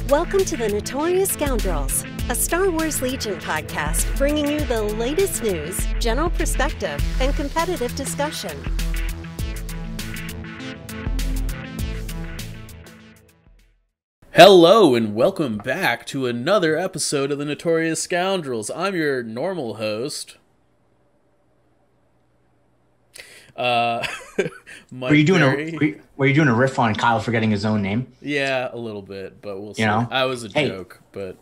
Welcome to the Notorious Scoundrels, a Star Wars Legion podcast bringing you the latest news, general perspective, and competitive discussion. Hello and welcome back to another episode of the Notorious Scoundrels. I'm your normal host. Were you doing a riff on Kyle forgetting his own name? Yeah, a little bit, but we'll see. You know? I was a joke, but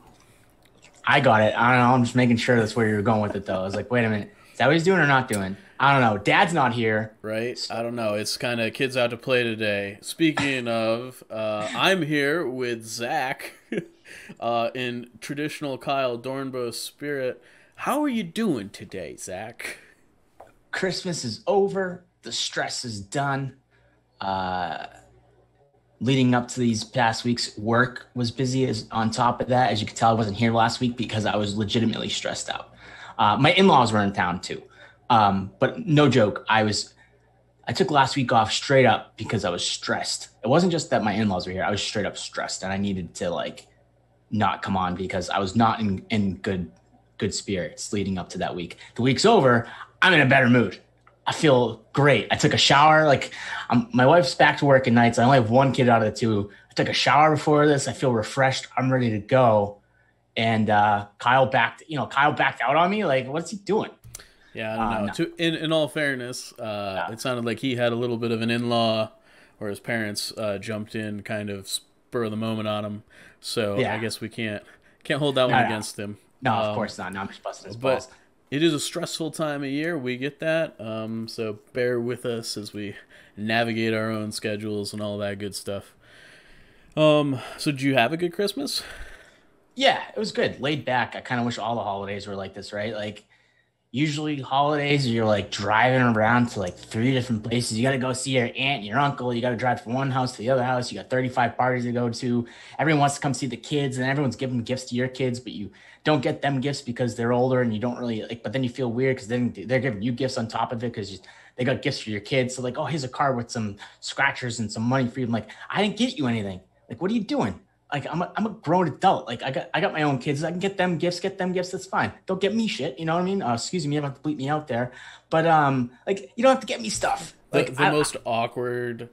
I got it. I don't know. I'm just making sure that's where you were going with it, though. I was like, wait a minute. Is that what he's doing or not doing? I don't know. Dad's not here. right? I don't know. It's kind of kids out to play today. Speaking of, I'm here with Zach in traditional Kyle Dornbow spirit. How are you doing today, Zach? Christmas is over. The stress is done. Leading up to these past weeks, work was busy. On top of that, as you can tell, I wasn't here last week because I was legitimately stressed out. My in-laws were in town too. But no joke, I took last week off straight up because I was stressed. It wasn't just that my in-laws were here. I was straight up stressed and I needed to not come on because I was not in good spirits leading up to that week. The week's over. I'm in a better mood. I feel great. I took a shower. My wife's back to work at nights. I only have one kid out of the two. I took a shower before this. I feel refreshed. I'm ready to go. And Kyle backed out on me. What's he doing? Yeah, I don't know. No. In all fairness, it sounded like he had a little bit of an in-law, or his parents jumped in, kind of spur of the moment on him. So yeah. I guess we can't hold that one against him. No, of course not. No, I'm just busting his balls. It is a stressful time of year. We get that. So bear with us as we navigate our own schedules and all that good stuff. So did you have a good Christmas? Yeah, it was good. Laid back. I kind of wish all the holidays were like this, right? Usually holidays, you're driving around to 3 different places. You got to go see your aunt and your uncle. You got to drive from one house to the other house. You got 35 parties to go to. Everyone wants to come see the kids, and everyone's giving gifts to your kids, but you don't get them gifts because they're older and you don't really but then you feel weird because then they're giving you gifts on top of it because they got gifts for your kids. So oh, here's a card with some scratchers and some money for you. I'm I didn't get you anything. What are you doing? I'm a grown adult. I got my own kids. I can get them gifts. That's fine. Don't get me shit. You know what I mean? Excuse me, you don't have to bleep me out there. But you don't have to get me stuff. The most awkward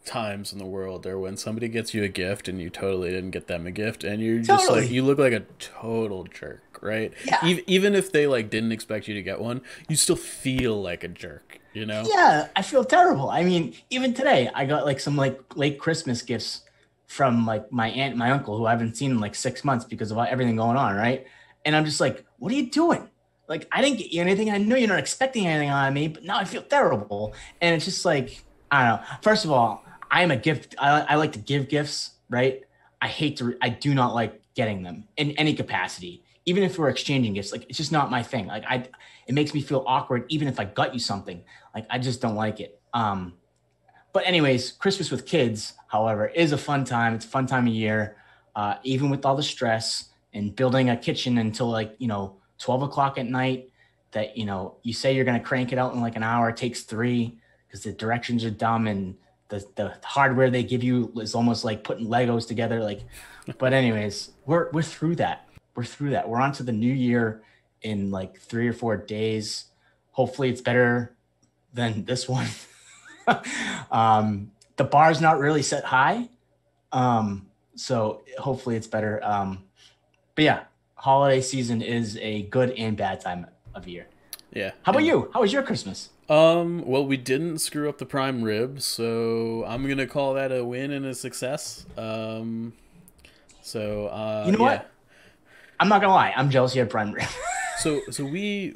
times in the world are when somebody gets you a gift and you totally didn't get them a gift, and you're just you look like a total jerk, right? Yeah. Even if they didn't expect you to get one, you still feel like a jerk. You know? Yeah, I feel terrible. I mean, even today, I got some late Christmas gifts from my aunt and my uncle who I haven't seen in 6 months because of everything going on, right? And I'm just what are you doing? I didn't get you anything. I know you're not expecting anything out of me, but now I feel terrible. And it's just I don't know. First of all, I am a gift. I like to give gifts, right? I do not like getting them in any capacity. Even if we're exchanging gifts, it's just not my thing. It makes me feel awkward, even if I got you something. I just don't like it. But anyways, Christmas with kids, however, is a fun time. It's a fun time of year, even with all the stress and building a kitchen until 12 o'clock at night. That you say you're gonna crank it out in an hour. It takes 3 because the directions are dumb and the hardware they give you is almost like putting Legos together. But anyways, we're through that. We're on to the new year in 3 or 4 days. Hopefully it's better than this one. The bar's not really set high. So hopefully it's better. But yeah, holiday season is a good and bad time of year. Yeah. How about you? How was your Christmas? Well, we didn't screw up the prime rib, so I'm going to call that a win and a success. You know what? I'm not gonna lie. I'm jealous you had prime rib. So we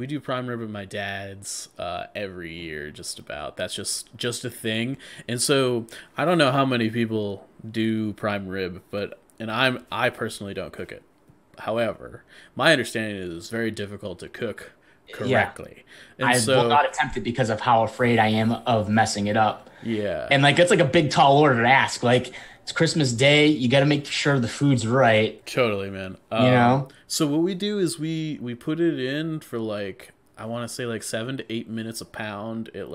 do prime rib at my dad's every year, just about. That's just a thing. And so I don't know how many people do prime rib, and I personally don't cook it. However, my understanding is it's very difficult to cook correctly. Yeah. I will not attempt it because of how afraid I am of messing it up. Yeah. And it's a big tall order to ask. It's Christmas Day. You got to make sure the food's right. Totally, man. So what we do is we put it in for I want to say 7 to 8 minutes a pound at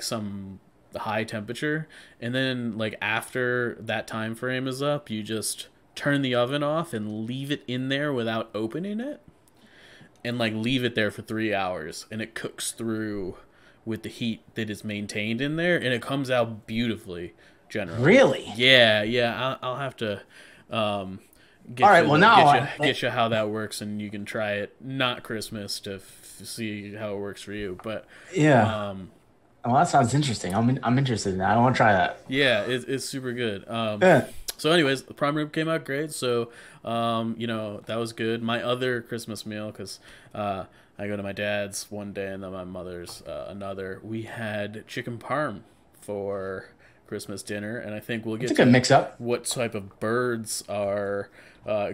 some high temperature, and then like after that time frame is up, you just turn the oven off and leave it in there without opening it, and like leave it there for 3 hours, and it cooks through with the heat that is maintained in there, and it comes out beautifully. Generally, really, yeah. I'll have to get you how that works, and you can try it not Christmas to see how it works for you. But yeah. Well, that sounds interesting. I'm interested in that. I want to try that. Yeah, it's super good. So anyways, the prime rib came out great. So, that was good. My other Christmas meal, because I go to my dad's one day and then my mother's another. We had chicken parm for Christmas dinner, and I think we'll get to mix up what type of birds are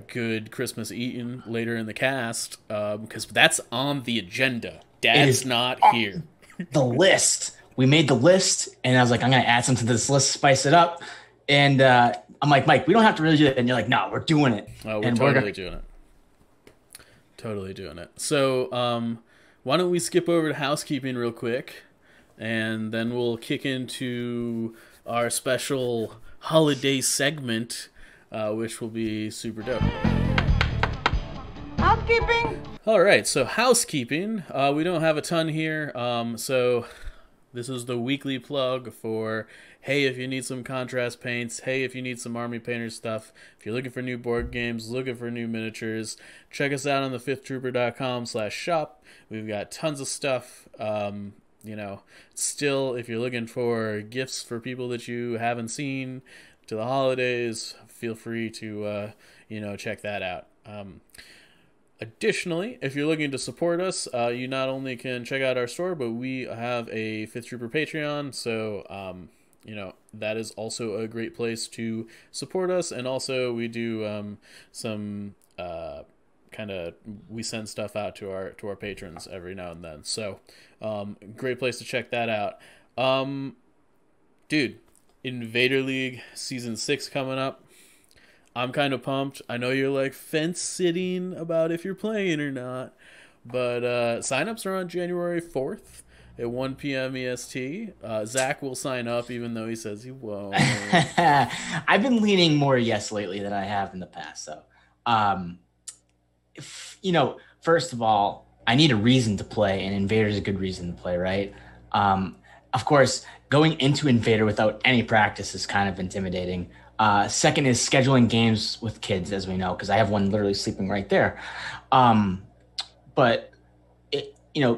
good Christmas eating later in the cast, because that's on the agenda. Dad's not here. The list. We made the list, and I was like, I'm going to add something to this list, spice it up. And I'm like, Mike, we don't have to really do it. And you're like, no, we're doing it. Oh, we're totally doing it. Totally doing it. So why don't we skip over to housekeeping real quick, and then we'll kick into our special holiday segment, which will be super dope. Housekeeping! All right, so housekeeping. We don't have a ton here, so this is the weekly plug for, hey, if you need some contrast paints, hey, if you need some Army Painter stuff, if you're looking for new board games, looking for new miniatures, check us out on the fifthtrooper.com/shop. We've got tons of stuff. Still, if you're looking for gifts for people that you haven't seen to the holidays, feel free to, check that out. Additionally, if you're looking to support us, you not only can check out our store, but we have a Fifth Trooper Patreon, so, that is also a great place to support us, and also we do some we send stuff out to our patrons every now and then, so great place to check that out. Dude, Invader League Season 6 coming up. I'm kind of pumped. I know you're like fence sitting about if you're playing or not, but signups are on January 4th at 1 p.m. EST. Zach will sign up even though he says he won't. I've been leaning more yes lately than I have in the past. So, first of all, I need a reason to play, and Invader is a good reason to play, right? Of course, going into Invader without any practice is kind of intimidating. Second is scheduling games with kids, as we know, because I have one literally sleeping right there. But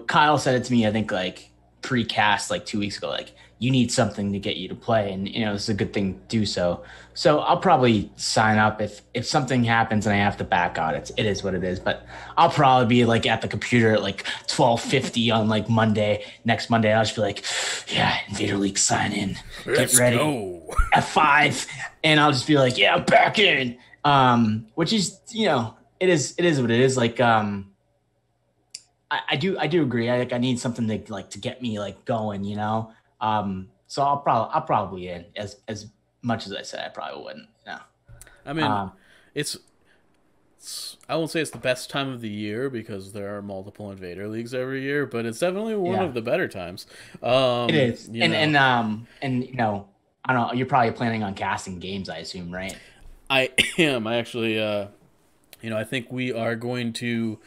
Kyle said it to me, I think like pre-cast like 2 weeks ago, like you need something to get you to play, and this is a good thing to do so. So I'll probably sign up if something happens and I have to back out. It is what it is. But I'll probably be like at the computer at like 12:50 on like next Monday. I'll just be like, yeah, Invader League sign in, Let's get ready go. at 5, and I'll just be like, yeah, I'm back in. Which is it is what it is. Like I do agree. I need something to get me like going. So I'll probably in as much as I said I probably wouldn't. No. I mean, it's I won't say it's the best time of the year because there are multiple Invader Leagues every year, but it's definitely one of the better times. It is. And I don't know, you're probably planning on casting games, I assume, right? I am. I actually I think we are going to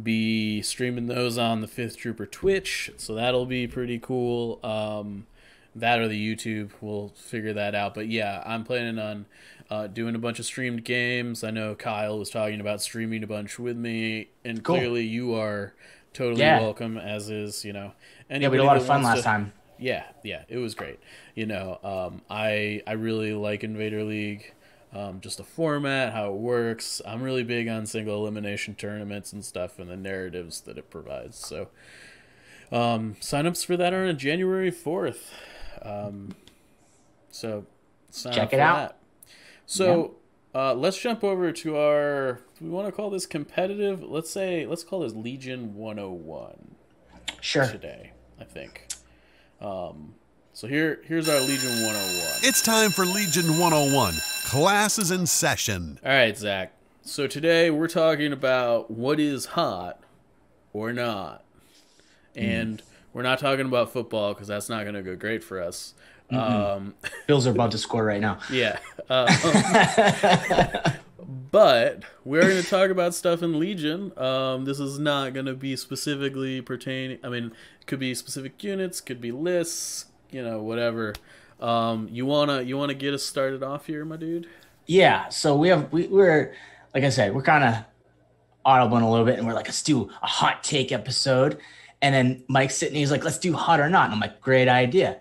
be streaming those on the Fifth Trooper Twitch, so that'll be pretty cool. That or the YouTube, we'll figure that out. But yeah, I'm planning on doing a bunch of streamed games. I know Kyle was talking about streaming a bunch with me, and cool. Clearly you are totally welcome, as is, we had a lot of fun last time. Yeah, it was great. I really like Invader League. Just the format, how it works. I'm really big on single elimination tournaments and stuff, and the narratives that it provides. So, signups for that are on January 4th. So sign check up it for out. That. So, let's jump over to our. Do we want to call this competitive? Let's call this Legion 101. Sure. Today, I think. So here's our Legion 101. It's time for Legion 101. Class is in session. All right, Zach. So today we're talking about what is hot or not. And we're not talking about football because that's not going to go great for us. Bills are about to score right now. Yeah. But we're going to talk about stuff in Legion. This is not going to be specifically pertaining. I mean, it could be specific units, could be lists, whatever. You wanna get us started off here, my dude? Yeah. So we're like I said, we're kind of audibling a little bit, and we're like, let's do a hot take episode. And then Mike's sitting, he's like, let's do hot or not. And I'm like, great idea.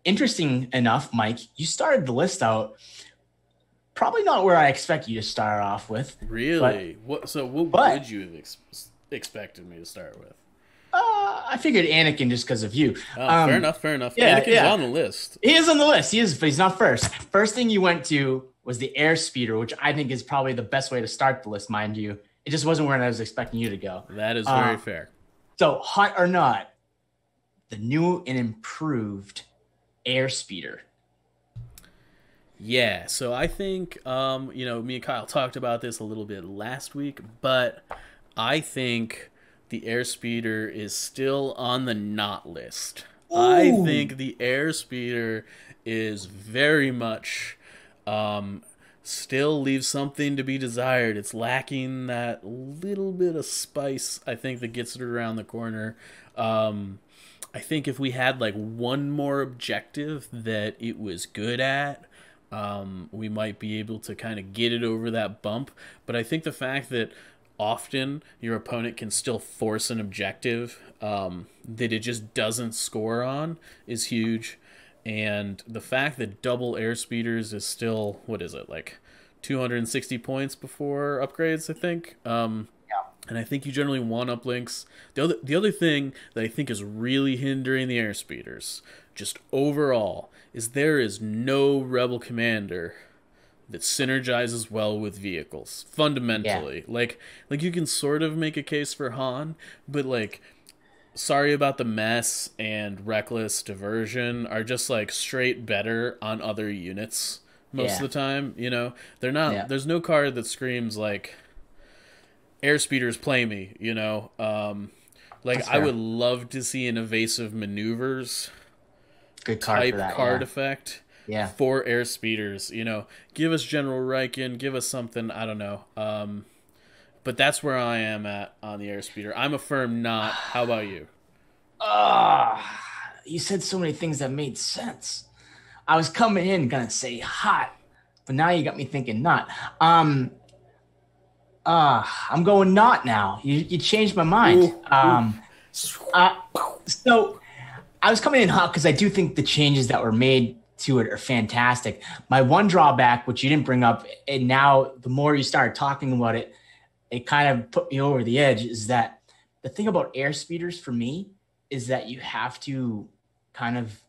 Interesting enough, Mike, you started the list out probably not where I expect you to start off with. Really? What would you have expected me to start with? I figured Anakin just because of you. Fair enough. Yeah, Anakin's on the list. He is on the list. But he's not first. First thing you went to was the airspeeder, which I think is probably the best way to start the list, mind you. It just wasn't where I was expecting you to go. That is very fair. So, hot or not, the new and improved airspeeder. Yeah, so I think, me and Kyle talked about this a little bit last week, but I think the airspeeder is still on the not list. Ooh. I think the airspeeder is very much still leaves something to be desired. It's lacking that little bit of spice, I think, that gets it around the corner. I think if we had like one more objective that it was good at, we might be able to kind of get it over that bump. But I think the fact that often your opponent can still force an objective that it just doesn't score on is huge. And the fact that double airspeeders is still, what is it, like 260 points before upgrades, I think. And I think you generally want uplinks. The other thing that I think is really hindering the airspeeders, just overall, is there is no Rebel commander that synergizes well with vehicles, fundamentally. Yeah. Like you can sort of make a case for Han, but like, Sorry About the Mess and Reckless Diversion are just like straight better on other units most of the time. They're not. There's no card that screams like airspeeders play me. I would love to see an evasive maneuvers good card type for that, card effect. Yeah. For airspeeders, give us General Riken, give us something. I don't know. But that's where I am at on the airspeeder. I'm a firm not. How about you? You said so many things that made sense. I was coming in gonna say hot, but now you got me thinking not. I'm going not now. You changed my mind. So I was coming in hot because I do think the changes that were made to it are fantastic. My one drawback, which you didn't bring up, and now the more you start talking about it, it kind of put me over the edge, is that the thing about airspeeders for me is that you have to kind of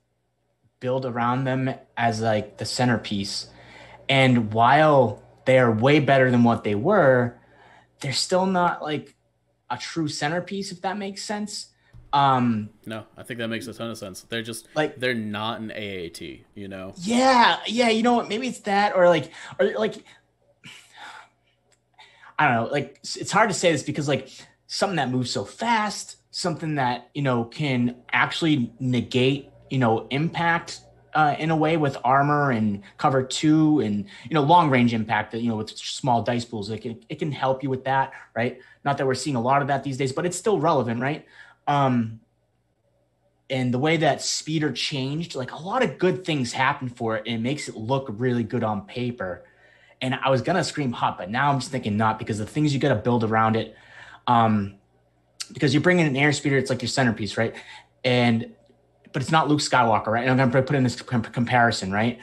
build around them as like the centerpiece. And while they are way better than what they were, they're still not like a true centerpiece, if that makes sense. No, I think that makes a ton of sense. They're just like, they're not an AAT, Yeah. You know what? Maybe it's that, or like, I don't know. Like, it's hard to say this because like something that moves so fast, something that, can actually negate, impact in a way with armor and cover 2 and, long range impact that, with small dice pools, it can help you with that. Right. Not that we're seeing a lot of that these days, but it's still relevant. Right. And the way that speeder changed, like a lot of good things happened for it, and it makes it look really good on paper. And I was going to scream hot, but now I'm just thinking not, because the things you got to build around it, because you bring in an airspeeder, it's like your centerpiece, right? But it's not Luke Skywalker, right? And I'm going to put in this comparison, right?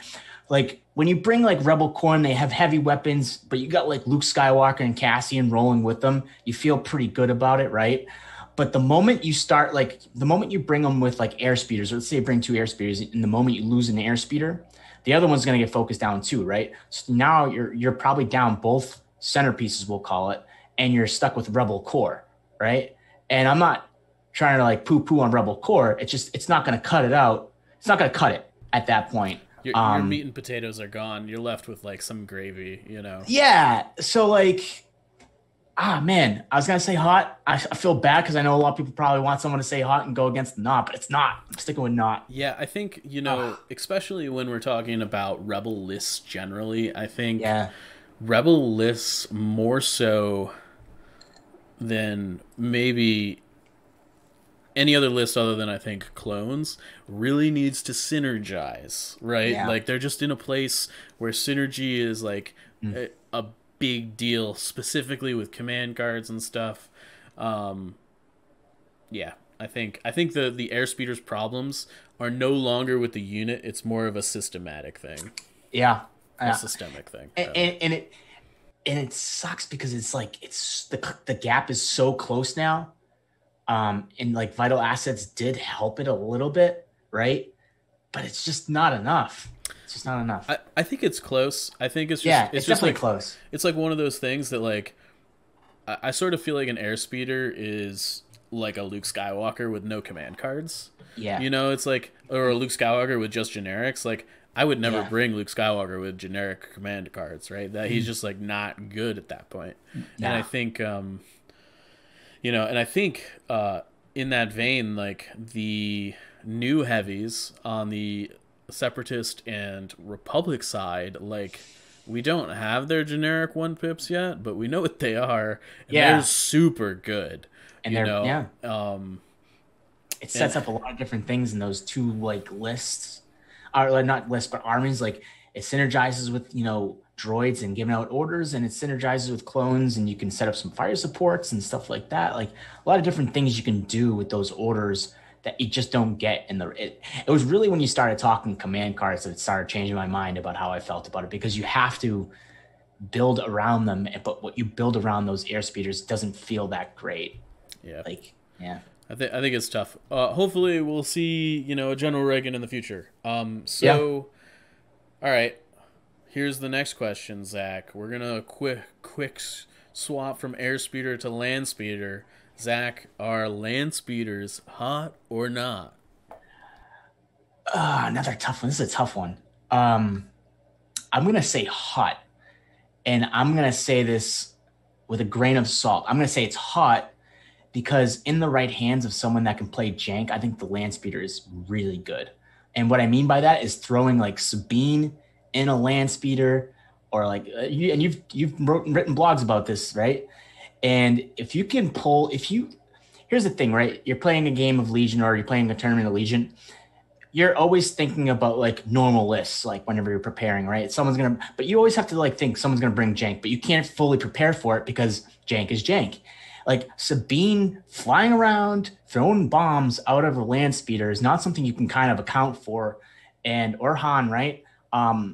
Like when you bring like Rebel Corps, they have heavy weapons, but you got like Luke Skywalker and Cassian rolling with them, you feel pretty good about it, right? But the moment you start, like the moment you bring them with like airspeeders, or let's say you bring 2 airspeeders, and the moment you lose an airspeeder, the other one's going to get focused down too, right? So now you're probably down both centerpieces, we'll call it, and you're stuck with Rebel Corps, right? And I'm not trying to like poo-poo on Rebel Corps. It's not going to cut it out. It's not going to cut it at that point. Your meat and potatoes are gone. You're left with like some gravy, Yeah. So like, Man, I was gonna say hot. I feel bad because I know a lot of people probably want someone to say hot and go against the not, but it's not. I'm sticking with not. Yeah, I think, especially when we're talking about Rebel lists generally, I think Yeah. Rebel lists more so than maybe any other list other than I think clones really needs to synergize, right? Yeah. Like they're just in a place where synergy is like a big deal, specifically with command cards and stuff. Yeah, I think the airspeeder's problems are no longer with the unit; it's more of a systematic thing, Yeah. a systemic thing, And it sucks because it's like the gap is so close now. And like vital assets did help it a little bit, right? But it's just not enough. It's just not enough. I think it's close. I think it's just it's just definitely like close. it's like one of those things that like I sort of feel like an airspeeder is like a Luke Skywalker with no command cards. Yeah. It's like, or a Luke Skywalker with just generics. Like I would never Yeah. bring Luke Skywalker with generic command cards, right? That he's just like not good at that point. Nah. And I think and I think in that vein, like the new heavies on the Separatist and Republic side, like we don't have their generic 1-pips yet, but we know what they are. And Yeah. they're super good. And it sets up a lot of different things in those two like lists, or like, not lists, but armies. Like it synergizes with droids and giving out orders, and it synergizes with clones, and you can set up some fire supports and stuff like that. Like a lot of different things you can do with those orders that you just don't get in the. It was really when you started talking command cards that it started changing my mind about how I felt about it, because you have to build around them, but what you build around those airspeeders doesn't feel that great. Yeah. Yeah. I think it's tough. Hopefully we'll see, a General Reagan in the future. All right. Here's the next question, Zach. We're gonna quick swap from airspeeder to land speeder. Zach, are land speeders hot or not? Another tough one. This is a tough one. I'm gonna say hot, and I'm gonna say this with a grain of salt. I'm gonna say it's hot because in the right hands of someone that can play jank, I think the land speeder is really good. And what I mean by that is throwing like Sabine in a land speeder, or like you've written blogs about this, right? And if you can here's the thing, right? You're playing a game of Legion, or you're playing a tournament of Legion. You're always thinking about like normal lists, like whenever you're preparing, right? But you always have to like think someone's gonna bring jank, but you can't fully prepare for it because jank is jank. Like Sabine flying around, throwing bombs out of a land speeder is not something you can kind of account for, or Han, right?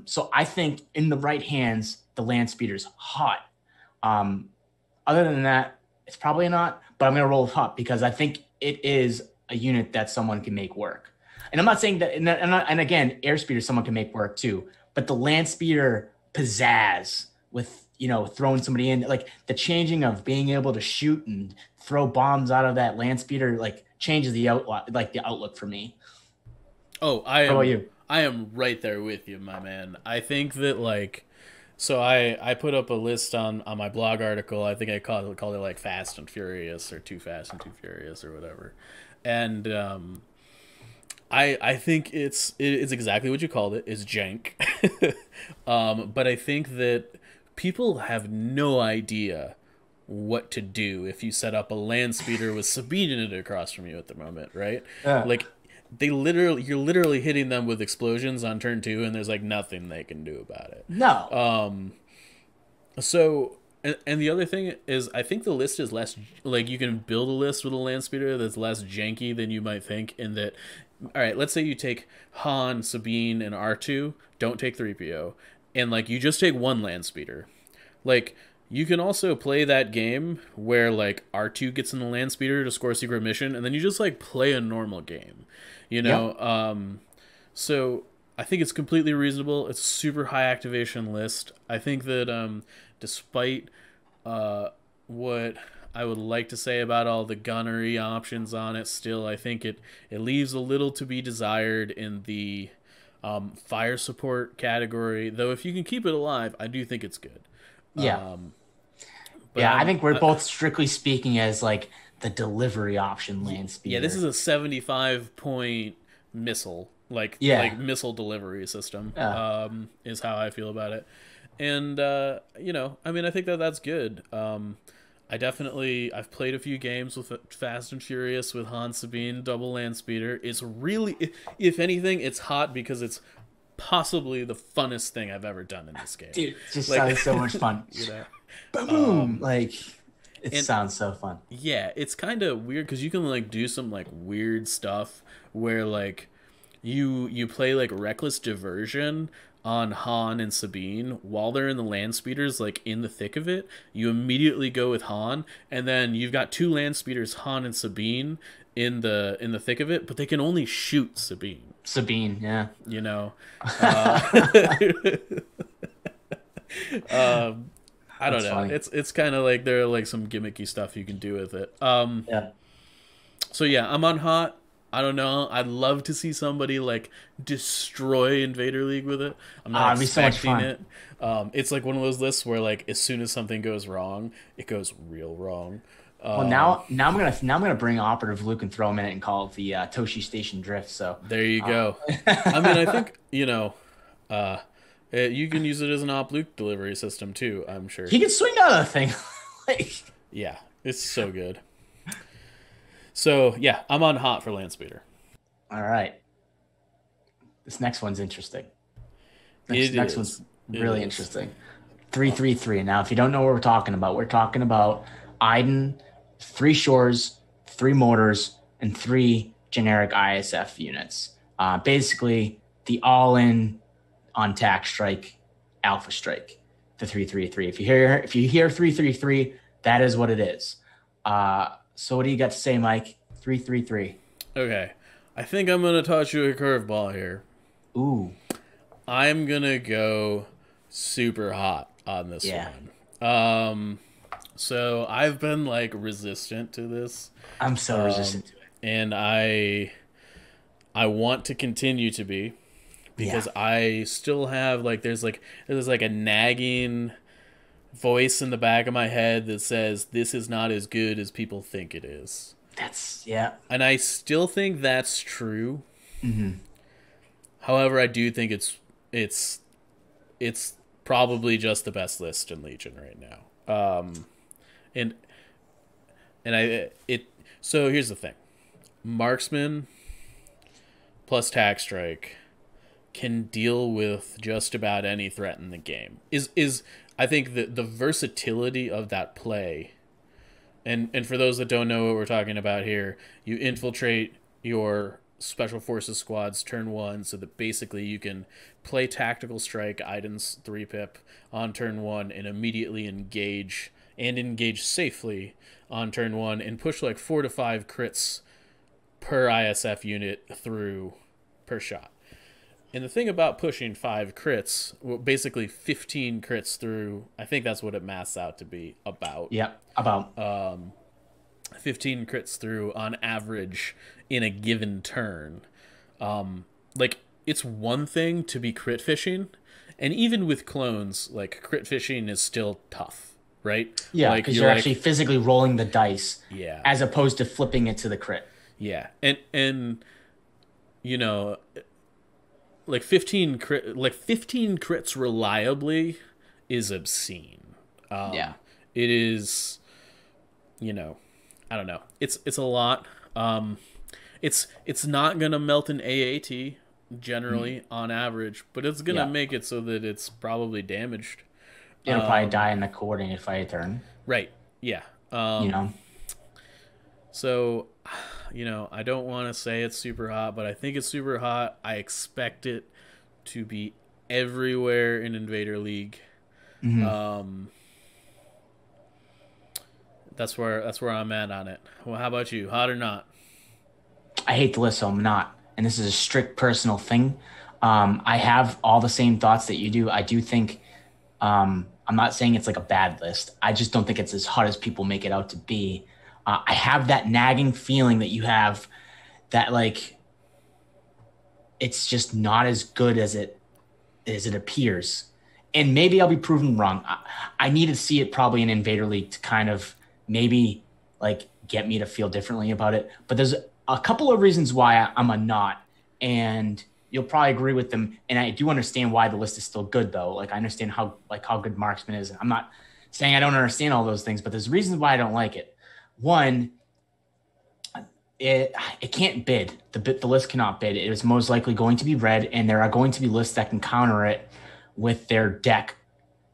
So I think in the right hands, the land speeder's hot. Other than that, it's probably not, but I'm going to roll with hot because I think it is a unit that someone can make work. And I'm not saying that, and again, airspeeder someone can make work too, but the land speeder pizzazz with throwing somebody in, like the changing of being able to shoot and throw bombs out of that land speeder, like changes the outlook for me. Oh, How about you? I am right there with you, my man. I think that so I put up a list on my blog article. I think I called it like Fast and Furious, or Too Fast and Too Furious, or whatever. And I think it's exactly what you called it. It's jank. But I think that people have no idea what to do if you set up a land speeder with Sabine in it across from you at the moment, right? Yeah. Like you're literally hitting them with explosions on turn 2, and there's like nothing they can do about it. No. So and the other thing is, I think the list is less, like you can build a list with a land speeder that's less janky than you might think. In that, all right, let's say you take Han, Sabine, and R2. Don't take 3PO. And like you just take one land speeder. Like you can also play that game where like R2 gets in the land speeder to score a secret mission, and then you just like play a normal game, Yep. So I think it's completely reasonable. It's a super high activation list. I think that despite what I would like to say about all the gunnery options on it, still I think it leaves a little to be desired in the fire support category, though if you can keep it alive, I do think it's good. Yeah. But yeah, I think we're both strictly speaking as like the delivery option land speeder. Yeah, this is a 75-point missile, like missile delivery system. Is how I feel about it, and I mean, I think that's good. I've played a few games with Fast and Furious with Han Sabine double land speeder. It's really, if anything, it's hot because it's possibly the funnest thing I've ever done in this game. Dude, it just sounds so much fun. Boom! It sounds so fun. Yeah, it's kind of weird because you can like do some like weird stuff where like you play like reckless diversion on Han and Sabine while they're in the land speeders, like in the thick of it. You immediately go with Han, and then you've got two land speeders, Han and Sabine, in the thick of it, but they can only shoot Sabine. Yeah. You know, I don't know. Funny. It's kind of like there are like some gimmicky stuff you can do with it. Yeah. So yeah, I'm on hot. I don't know. I'd love to see somebody like destroy Invader League with it. I'm not expecting it. It's like one of those lists where like as soon as something goes wrong, it goes real wrong. Well, now I'm gonna bring Operative Luke and throw him in it and call it the Toshi Station Drift. So there you go. I mean, I think you can use it as an Op Luke delivery system too. I'm sure he can swing out of the thing. Yeah, it's so good. So yeah, I'm on hot for land speeder. All right, this next one's interesting. Next one's really interesting. 333. Now, if you don't know what we're talking about Iden, 3 shores, 3 mortars, and 3 generic ISF units. Basically, the all-in on tack strike, alpha strike, the 333. If you hear 333, that is what it is. So what do you got to say, Mike? 333. Okay, I think I'm gonna toss you a curveball here. Ooh, I'm gonna go super hot on this one. So I've been like resistant to this. I'm so resistant to it, and I want to continue to be, because I still have like there's like a nagging voice in the back of my head that says this is not as good as people think it is. And I still think that's true. Mm-hmm. However, I do think it's probably just the best list in Legion right now. So here's the thing. Marksman plus tack strike can deal with just about any threat in the game. Is I think that the versatility of that play, and for those that don't know what we're talking about here, you infiltrate your special forces squads turn 1 so that basically you can play tactical strike Iden's 3-pip on turn 1 and immediately engage safely on turn 1 and push like 4 to 5 crits per ISF unit through per shot. And the thing about pushing 5 crits, well, basically 15 crits through, I think that's what it masks out to be about. Yeah, about 15 crits through on average in a given turn. Like, it's one thing to be crit fishing, and even with clones, like, crit fishing is still tough, right? Yeah, because you're actually physically rolling the dice, yeah, as opposed to flipping it to the crit. Yeah, and you know, like 15 crits reliably is obscene. Yeah, it is. You know, I don't know. It's a lot. It's not gonna melt an AAT generally on average, but it's gonna make it so that it's probably damaged. It'll probably die in the coordinate fight turn. Right. Yeah. So, you know, I don't want to say it's super hot, but I think it's super hot. I expect it to be everywhere in Invader League. Mm-hmm. That's where I'm at on it. Well, how about you? Hot or not? I hate the list, so I'm not. And this is a strict personal thing. I have all the same thoughts that you do. I do think, I'm not saying it's like a bad list. I just don't think it's as hot as people make it out to be. I have that nagging feeling that you have, that like it's just not as good as it appears. and maybe I'll be proven wrong. I need to see it probably in Invader League to kind of maybe like get me to feel differently about it. But there's a couple of reasons why I'm a not, and you'll probably agree with them. And I do understand why the list is still good, though. Like I understand how good Marksman is. I'm not saying I don't understand all those things, but there's reasons why I don't like it. One, it can't bid. The list cannot bid. It is most likely going to be red, and there are going to be lists that can counter it with their deck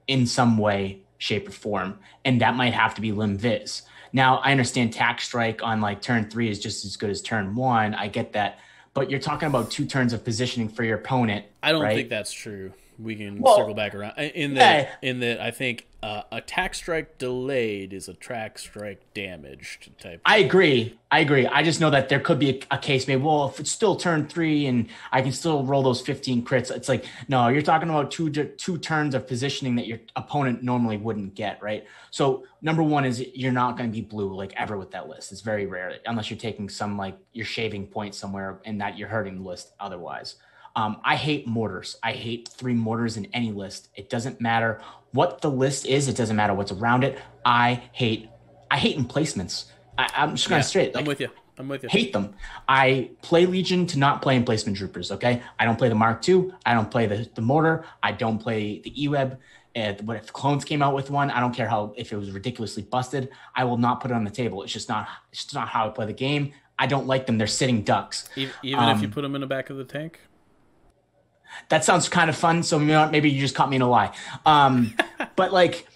in some way, shape, or form. And that might have to be Lim Viz. Now, I understand Tack Strike on like turn 3 is just as good as turn 1. I get that. But you're talking about 2 turns of positioning for your opponent. I don't think that's true. We can circle back around. In that I think a Tack Strike delayed is a Tack Strike damaged type. I agree. I just know that there could be a case maybe, well, if it's still turn 3 and I can still roll those 15 crits, it's like, no, you're talking about two turns of positioning that your opponent normally wouldn't get, right? So number one is you're not going to be blue like ever with that list. It's very rare unless you're taking some like you're shaving points somewhere and that you're hurting the list otherwise. I hate mortars. I hate 3 mortars in any list. It doesn't matter what the list is. It doesn't matter what's around it. I hate emplacements. I'm just going to straight. Like, I'm with you. Hate them. I play Legion to not play emplacement troopers. Okay. I don't play the Mark II. I don't play the mortar. I don't play the E-Web. But if clones came out with one, I don't care if it was ridiculously busted, I will not put it on the table. It's just not how I play the game. I don't like them. They're sitting ducks. Even if you put them in the back of the tank? That sounds kind of fun. So maybe you just caught me in a lie. But like,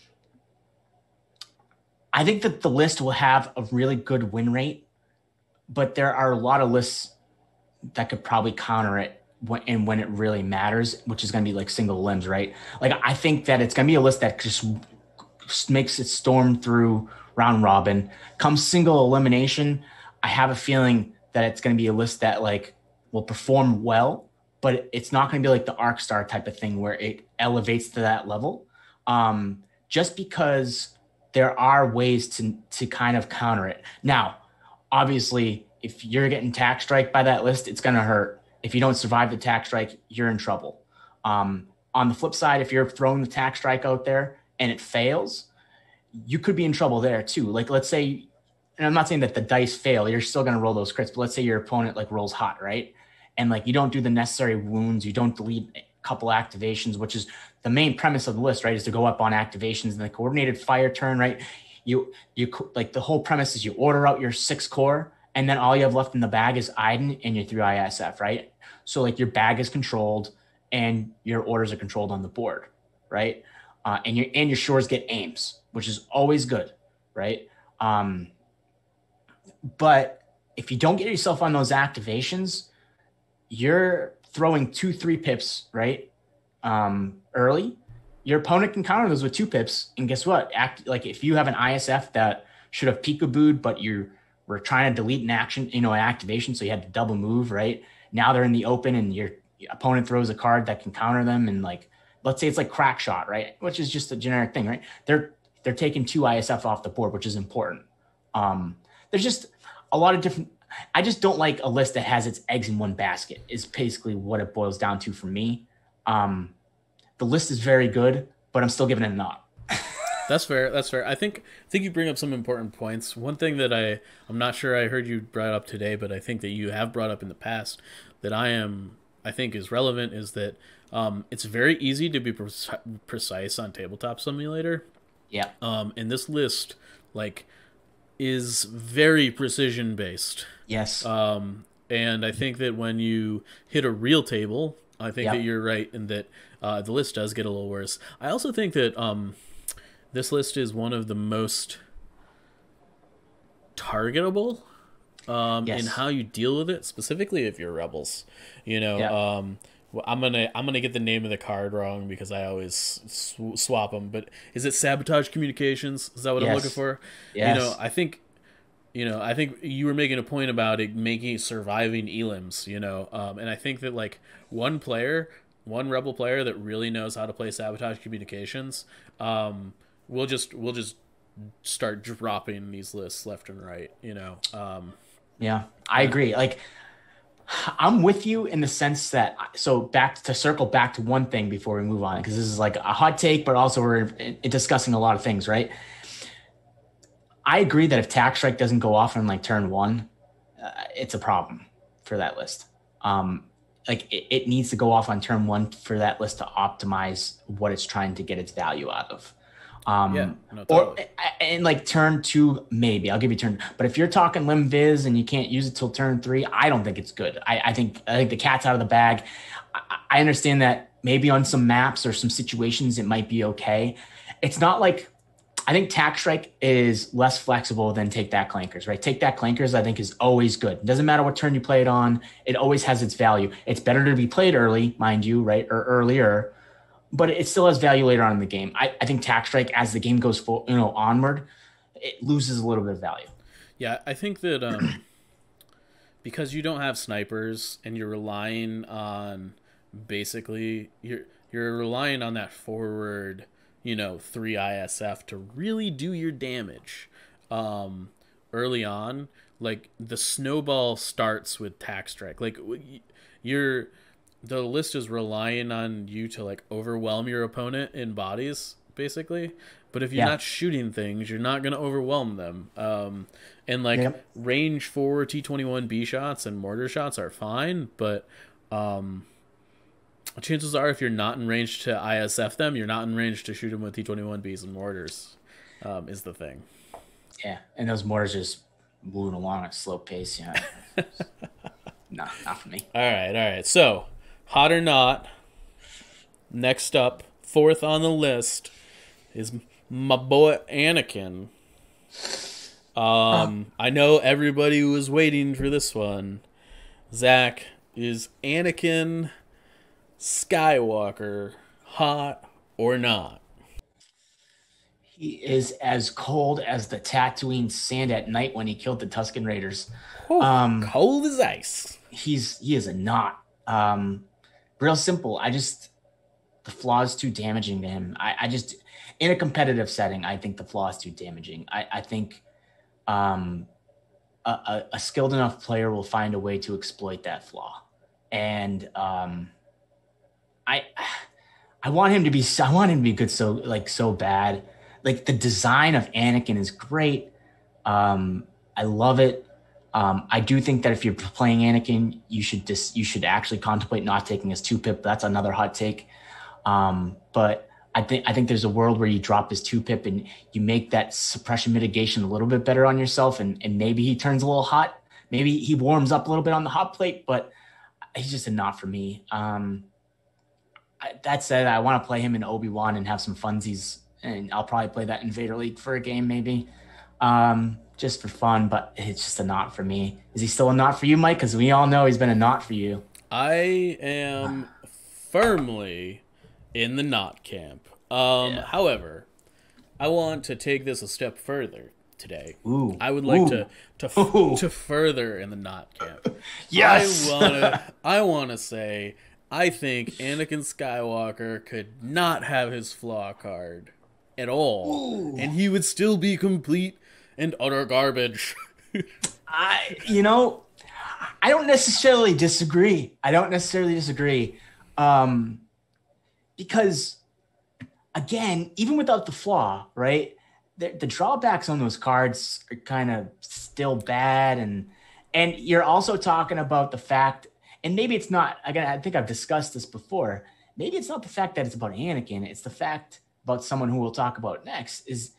I think that the list will have a really good win rate, but there are a lot of lists that could probably counter it when it really matters, which is going to be like single limbs, right? Like, I think that it's going to be a list that just makes it storm through round robin. Come single elimination, I have a feeling that it's going to be a list that like will perform well, but it's not going to be like the Arc Star type of thing where it elevates to that level. Just because there are ways to kind of counter it. Now, obviously, if you're getting Tack Strike by that list, it's going to hurt. If you don't survive the Tack Strike, you're in trouble. On the flip side, if you're throwing the Tack Strike out there and it fails, you could be in trouble there too. Like, let's say, and I'm not saying that the dice fail, you're still going to roll those crits, but let's say your opponent like rolls hot, right? And like you don't do the necessary wounds, you don't delete a couple activations, which is the main premise of the list, right? Is to go up on activations and the coordinated fire turn, right? You like the whole premise is you order out your 6 core, and then all you have left in the bag is Iden and your 3 ISF, right? So like your bag is controlled and your orders are controlled on the board, right? And your shores get aims, which is always good, right? But if you don't get yourself on those activations, you're throwing 2-3 pips, right? Early. Your opponent can counter those with 2 pips, and guess what? Like if you have an ISF that should have peekabooed, but you were trying to delete an action, an activation, so you had to double move, right? Now they're in the open, and your opponent throws a card that can counter them, and like let's say it's like crack shot, right? Which is just a generic thing, right? They're taking 2 ISF off the board, which is important. There's just a lot of different. I just don't like a list that has its eggs in one basket is basically what it boils down to for me. The list is very good, but I'm still giving it a nod. That's fair. I think you bring up some important points. One thing that I'm not sure I heard you brought up today, but I think that you have brought up in the past that I think is relevant is that it's very easy to be precise on Tabletop Simulator. Yeah. And this list like is very precision based. Yes. And I think that when you hit a real table, I think that you're right in that the list does get a little worse. I also think that this list is one of the most targetable in how you deal with it, specifically if you're rebels. Well, I'm gonna get the name of the card wrong because I always swap them. But is it Sabotage Communications? Is that what I'm looking for? Yes. I think you were making a point about it surviving elims. And I think that like one rebel player that really knows how to play Sabotage Communications, we'll just start dropping these lists left and right. Yeah, I agree. Like, I'm with you in the sense that, so circle back to one thing before we move on, because this is like a hot take, but also we're discussing a lot of things, right? I agree that if Tax Strike doesn't go off on like turn one, it's a problem for that list. Like it needs to go off on turn one for that list to optimize what it's trying to get its value out of. Totally. And like turn two, maybe I'll give you turn. But if you're talking Lim Viz and you can't use it till turn three, I don't think it's good. I think the cat's out of the bag. I understand that maybe on some maps or some situations it might be okay. It's not like, I think Tax Strike is less flexible than Take That Clankers, right? Take That Clankers, I think, is always good. It doesn't matter what turn you play it on. It always has its value. It's better to be played early, mind you, right? Or earlier, but it still has value later on in the game. I think Tax Strike, as the game goes onward, it loses a little bit of value. Yeah, I think that because you don't have snipers and you're relying on basically you're relying on that forward, 3 ISF to really do your damage early on. Like the snowball starts with Tax Strike. Like the list is relying on you to like overwhelm your opponent in bodies, basically. But if you're not shooting things, you're not going to overwhelm them. And like range 4 T21B shots and mortar shots are fine, but chances are if you're not in range to ISF them, you're not in range to shoot them with T21Bs and mortars, is the thing. Yeah, and those mortars just moving along at a slow pace. Yeah, not for me. All right. So, hot or not, next up, fourth on the list, is my boy Anakin. I know everybody was waiting for this one. Zach, is Anakin Skywalker hot or not? He is as cold as the Tatooine sand at night when he killed the Tusken Raiders. Cold as ice. He is a knot. Real simple. The flaw is too damaging to him. I just, in a competitive setting, I think the flaw is too damaging. I think a skilled enough player will find a way to exploit that flaw. And I want him to be good so bad. Like the design of Anakin is great. I love it. I do think that if you're playing Anakin, you should actually contemplate not taking his 2-pip. That's another hot take. But I think there's a world where you drop his 2-pip and you make that suppression mitigation a little bit better on yourself, and maybe he turns a little hot. Maybe he warms up a little bit on the hot plate, but he's just a not for me. That said, I want to play him in Obi-Wan and have some funsies, and I'll probably play that in Vader League for a game maybe, just for fun, but it's just a not for me. Is he still a not for you, Mike? Because we all know he's been a not for you. I am firmly in the not camp. However, I want to take this a step further today. Ooh. I would like to further in the not camp. Yes. I want to say I think Anakin Skywalker could not have his flaw card at all, and he would still be complete and utter garbage. I don't necessarily disagree. Because, again, even without the flaw, right, the drawbacks on those cards are kind of still bad, and you're also talking about the fact, and maybe it's not, again, I think I've discussed this before, maybe it's not the fact that it's about Anakin, it's the fact about someone who we'll talk about next, is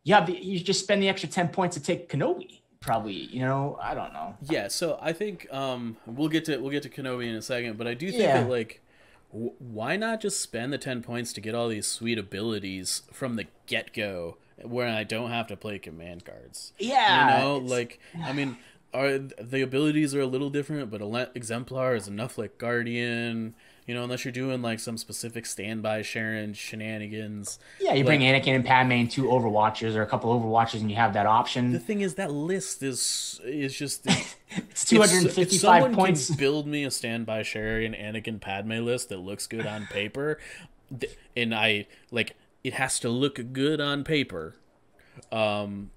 you just spend the extra 10 points to take Kenobi, probably, I don't know. Yeah, so I think we'll get to Kenobi in a second, but I do think that, like, why not just spend the 10 points to get all these sweet abilities from the get-go where I don't have to play command cards? Yeah. I mean, the abilities are a little different, but Exemplar is enough like Guardian, unless you're doing like some specific standby Sharon shenanigans. Yeah, you bring Anakin and Padme and 2 Overwatchers or a couple Overwatchers and you have that option. The thing is, that list is just... it's 255 points. Can build me a standby Sharon Anakin Padme list that looks good on paper, and it has to look good on paper. I don't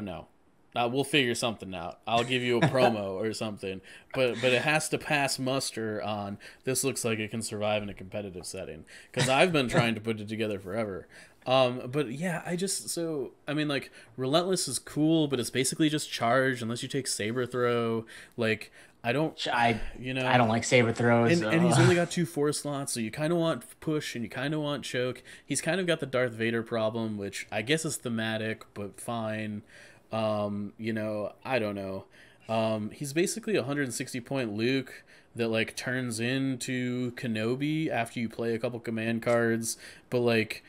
know. We'll figure something out. I'll give you a promo or something. But it has to pass muster on this looks like it can survive in a competitive setting. Because I've been trying to put it together forever. But yeah, like Relentless is cool, but it's basically just charge unless you take Saber Throw. Like I don't like Saber Throws. And he's only got 2 force slots, so you kind of want push and you kind of want choke. He's kind of got the Darth Vader problem, which I guess is thematic, but fine. I don't know. He's basically a 160-point Luke that like turns into Kenobi after you play a couple command cards, but like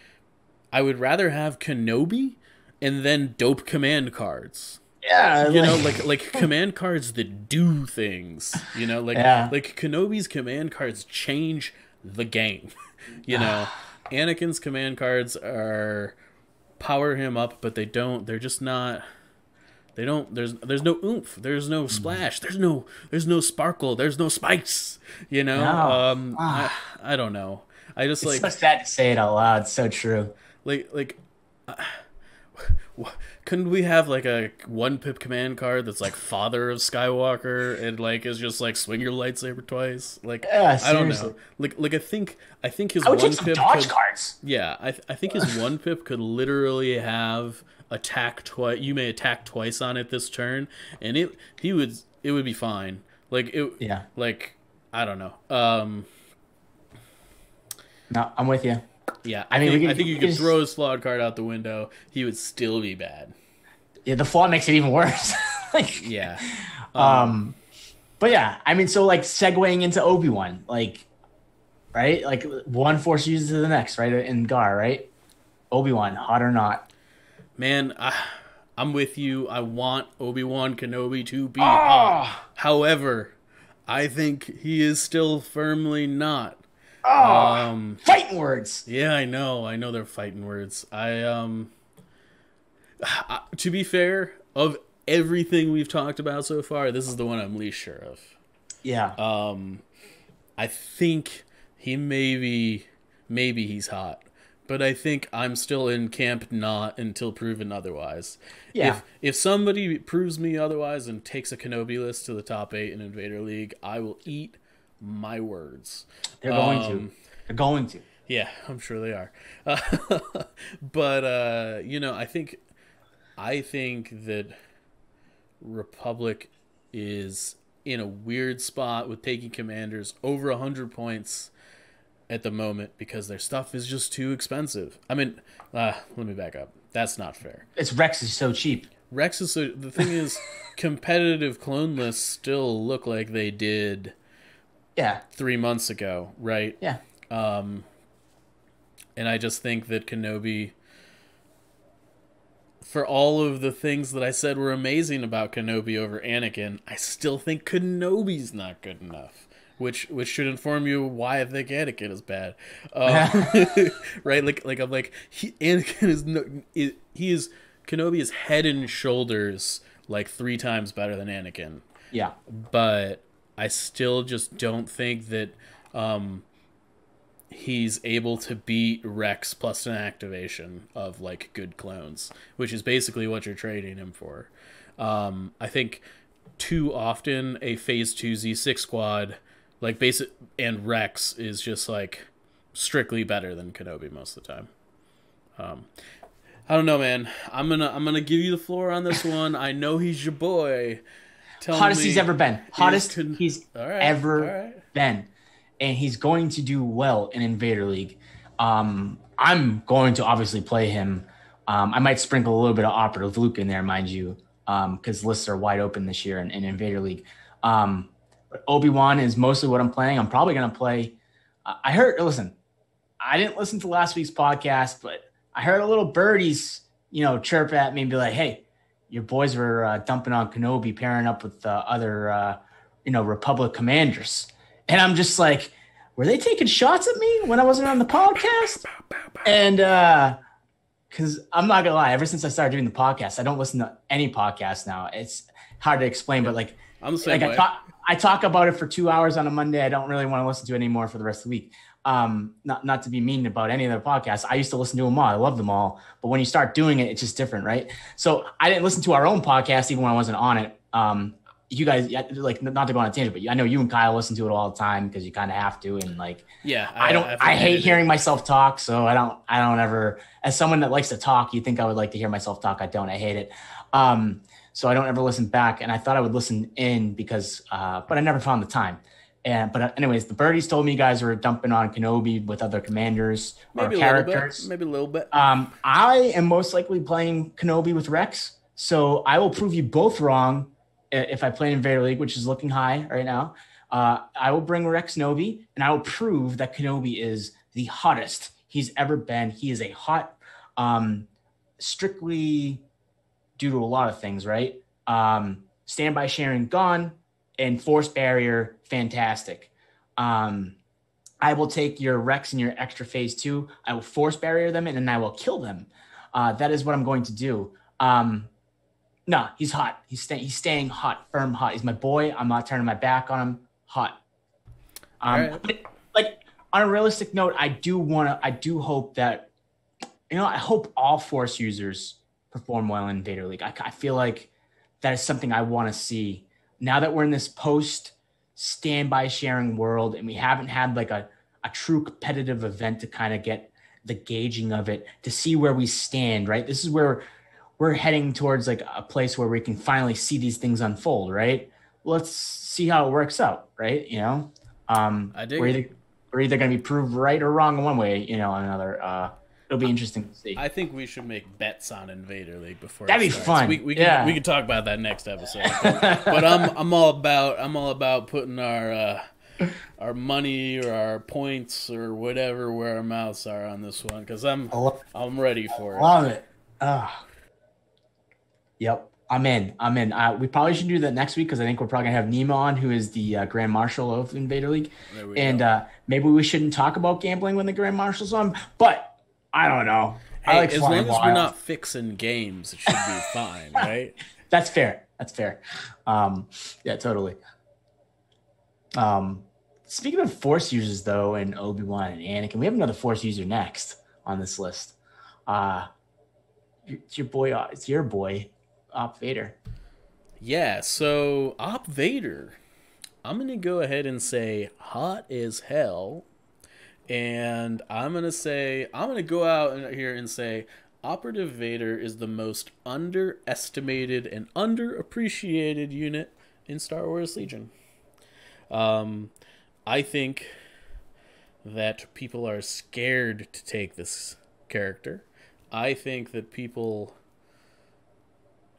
I would rather have Kenobi and then dope command cards. Yeah, like command cards that do things. Like Kenobi's command cards change the game. Anakin's command cards are power him up, but they don't. They're just not. They don't. There's no oomph. There's no splash. There's no sparkle. There's no spice. I don't know. It's so sad to say it out loud. It's so true. Couldn't we have like a 1-pip command card that's like Father of Skywalker and like is just like swing your lightsaber twice? Like I don't know. Like I think his 1-pip dodge cards. Yeah, I think his 1-pip could literally have attack twice. You may attack twice on it this turn, and it would be fine. Like it. Yeah. Like I don't know. No, I'm with you. Yeah, I think you could throw his flawed card out the window. He would still be bad. Yeah, the flaw makes it even worse. Yeah. But yeah, so like segueing into Obi-Wan, like, right? Like one force uses to the next, right? In Gar, right? Obi-Wan, hot or not? Man, I'm with you. I want Obi-Wan Kenobi to be hot. However, I think he is still firmly not. Fighting words. Yeah, I know they're fighting words. To be fair, of everything we've talked about so far, this is the one I'm least sure of. Yeah. I think he maybe he's hot, but I think I'm still in camp not until proven otherwise. Yeah. If somebody proves me otherwise and takes a Kenobi list to the top 8 in Invader League, I will eat my words. They're going to. Yeah, I'm sure they are. But I think that Republic is in a weird spot with taking commanders over 100 points at the moment because their stuff is just too expensive. Let me back up. That's not fair. Rex is so cheap. The thing is, competitive clone lists still look like they did 3 months ago, right? Yeah. And I just think that Kenobi, for all of the things that I said were amazing about Kenobi over Anakin, I still think Kenobi's not good enough, which should inform you why I think Anakin is bad. Right? Anakin is Kenobi is head and shoulders like 3 times better than Anakin. Yeah. But I still just don't think that he's able to beat Rex plus an activation of like good clones, which is basically what you're trading him for. I think too often a phase 2 Z6 squad like basic and Rex is just like strictly better than Kenobi most of the time. I don't know, man. I'm gonna give you the floor on this one. I know he's your boy. Hottest he's ever been. Hottest he's ever been. And he's going to do well in Invader League. I'm going to obviously play him. I might sprinkle a little bit of Operative Luke in there, mind you, because lists are wide open this year in Invader League. But Obi-Wan is mostly what I'm playing. I'm probably going to play. I didn't listen to last week's podcast, but I heard a little birdies, chirp at me and be like, hey, your boys were dumping on Kenobi, pairing up with other, Republic commanders. And I'm just like, were they taking shots at me when I wasn't on the podcast? And because I'm not gonna lie, ever since I started doing the podcast, I don't listen to any podcast now. It's hard to explain, but like, I'm the same way. I talk about it for 2 hours on a Monday. I don't really want to listen to it anymore for the rest of the week. Not to be mean about any of their podcasts. I used to listen to them all. I love them all. But when you start doing it, it's just different, right? So I didn't listen to our own podcast even when I wasn't on it. You guys, like, not to go on a tangent, but I know you and Kyle listen to it all the time because you kind of have to. And like, yeah, I hate hearing myself talk. So I don't ever, as someone that likes to talk, you think I would like to hear myself talk. I don't. I hate it. So I don't ever listen back. And I thought I would listen in because, but I never found the time. But anyways, the birdies told me you guys were dumping on Kenobi with other commanders or characters. Maybe a little bit. I am most likely playing Kenobi with Rex. So I will prove you both wrong if I play in Vader League, which is looking high right now. I will bring Rex Nobi, and I will prove that Kenobi is the hottest he's ever been. He is a hot, strictly due to a lot of things, right? Standby sharing gone, and force barrier fantastic. I will take your Rex and your extra phase 2. I will force barrier them, and then I will kill them. That is what I'm going to do. No, he's hot. He's staying hot, firm hot. He's my boy. I'm not turning my back on him. Hot. Right. But, like, on a realistic note, I do hope that, I hope all Force users perform well in Vader League. I feel like that is something I want to see. Now that we're in this post standby sharing world and we haven't had like a true competitive event to kind of get the gauging of it, to see where we stand, right? This is where we're heading towards like a place where we can finally see these things unfold, right? Let's see how it works out, right? I dig we're either going to be proved right or wrong in one way, another. It'll be interesting to see. I think we should make bets on Invader League before. That'd be fun. We can talk about that next episode. But I'm all about putting our money or our points or whatever where our mouths are on this one because I'm ready for it. Love it. Yep, I'm in. We probably should do that next week because I think we're probably gonna have Nima on, who is the Grand Marshal of Invader League, and maybe we shouldn't talk about gambling when the Grand Marshal's on, but. I don't know. Hey, as long as we're not fixing games, it should be fine, right? That's fair. Yeah, totally. Speaking of Force users, though, and Obi-Wan and Anakin, we have another Force user next on this list. It's your boy, Op Vader. Yeah, so Op Vader, I'm going to go ahead and say hot as hell. And I'm going to go out here and say Operative Vader is the most underestimated and underappreciated unit in Star Wars Legion. I think that people are scared to take this character. I think that people